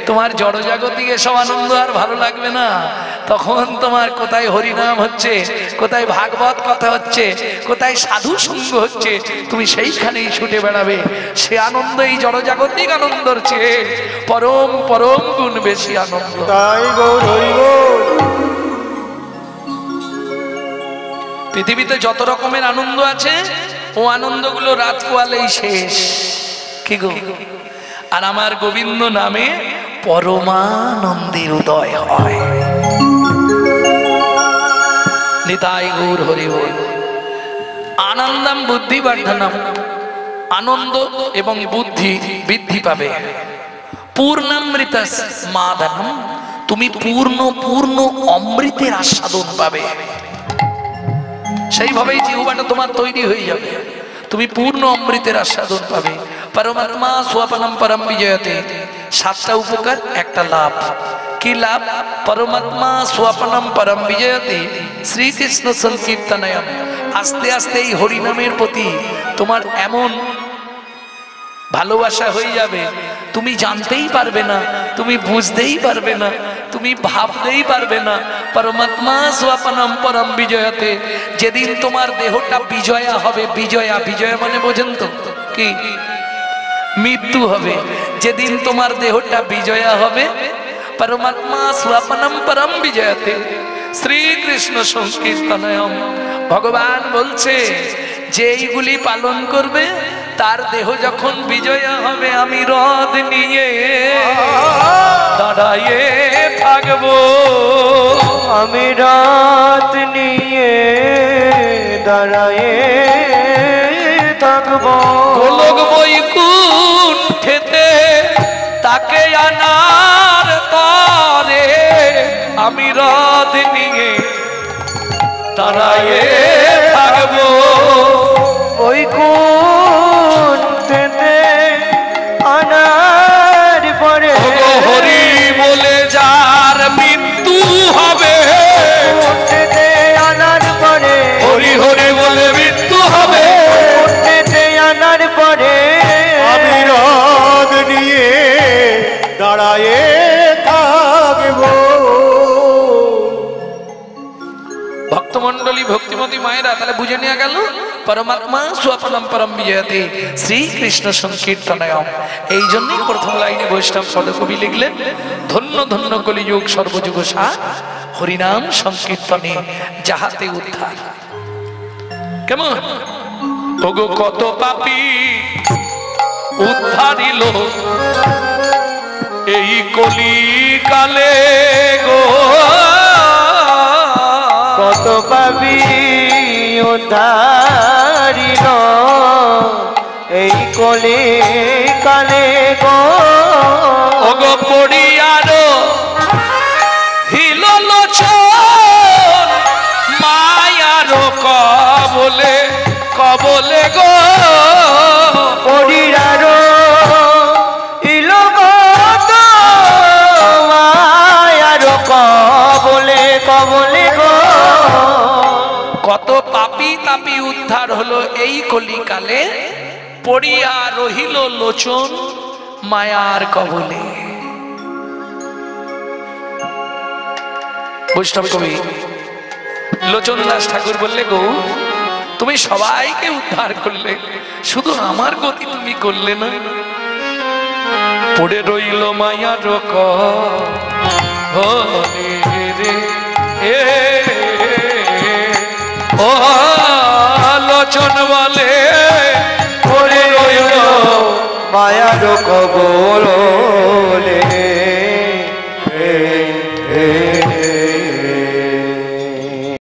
তোমার জড়জাগতিক এসব আনন্দ আর ভালো লাগবে না। তখন তোমার কোথায় হরিনাম হচ্ছে, কোথায় ভাগবত কথা হচ্ছে, কোথায় সাধু সঙ্গ হচ্ছে, তুমি সেইখানেই ছুটে বেড়াবে। সে আনন্দ এই জড়জাগতিক আনন্দর চেয়ে পরম পরম গুণ বেশি আনন্দ। তাই গৌর হরি বল। পৃথিবীতে যত রকমের আনন্দ আছে, ও আনন্দগুলো রাত পোয়ালেই শেষ। কি গো? আর আমার গোবিন্দ নামে পরমানন্দের উদয় হয়। নিতাই গৌর হরি বল। আনন্দম বুদ্ধিবর্ধনম, আনন্দ এবং বুদ্ধি বৃদ্ধি পাবে। পূর্ণামৃত মাদনম, তুমি পূর্ণ পূর্ণ অমৃতের আস্বাদন পাবে। সেইভাবেই জিহ্বাটা তোমার তৈরি হয়ে যাবে, তুমি পূর্ণ অমৃতের আস্বাদন পাবে। পরমাত্মা স্বপনম পরম বিজয়তে। 7টা উপকার, একটা লাভ। কি লাভ? পরমাত্মা স্বপনম পরম বিজয়তে শ্রীকৃষ্ণ সংকীর্তনয়ম। আস্তে আস্তে এই হরিনামের প্রতি তোমার এমন ভালোবাসা হয়ে যাবে, তুমি জানতেই পারবে না, তুমি বুঝতেই পারবে না, তুমি ভাবতেই পারবে না। পরমাত্মা স্বপনম পরম বিজয়তে। যেদিন তোমার দেহটা বিজয়া হবে, বিজয়া, বিজয়া মানে বোঝেন তো কি? মৃত্যু হবে। যেদিন তোমার দেহটা বিজয়া হবে, পরমাত্মা স্বপনম পরম বিজয়তে শ্রীকৃষ্ণ সংকীর্তনয়ম। ভগবান বলছে যে এইগুলি পালন করবে, তার দেহ যখন বিজয়া হবে, আমি রথ নিয়ে দাঁড়ায়ে থাকবো। আমি রাত নিয়ে দাঁড়ায়ে থাকবো। গোলক বৈকুণ্ঠেতে তাকে আনার পরে আমি রথ নিয়ে দাঁড়ায়ে থাকবো। বৈকুণ্ঠেতে আনার পরে হরি বলে যার মৃত্যু হবে, বৈকুণ্ঠেতে আনার পরে হরি হরি বলে মৃত্যু হবে। বৈকুণ্ঠেতে আনার পরে আমি রথ নিয়ে দাঁড়ায়ে থাকবো। ভক্তমন্ডলী, ভক্তিমতী মায়েরা, তাহলে বুঝে নেওয়া গেল পরমাত্মা স্বপনম পরম বিজয়তে শ্রীকৃষ্ণ সংকীর্তনয়ম। এই জন্যই প্রথম লাইনে বৈষ্ণব পদকবি লিখলেন, ধন্য ধন্য কলিযুগ সর্বযুগ সা হরিনাম সংকীর্তনে যাহাতে উদ্ধার। কেমন? ওগো কত পাপী উদ্ধারিল এই কলিকালে গো। কত পাবি উদ্ধারিল এই কলে কালে গো। ওগো পড়িয়ার হিল লোচন মায়ার কবলে কবলে গো। পড়িয়ার ইলগত মায়ার কবলে কবলে গো। কত পাপী তাপী উদ্ধার হলো এই কলিকালে, পড়িয়া রহিল লোচন মায়ার কবলে। বৈষ্ণব কবি লোচন দাস ঠাকুর বললে, গো তুমি সবাইকে উদ্ধার করলে, শুধু আমার গতি তুমি করলে না। পড়ে রইল মায়ার কবলে রে এ ও লোচন বলে, পড়ে রইল মায়ার কবল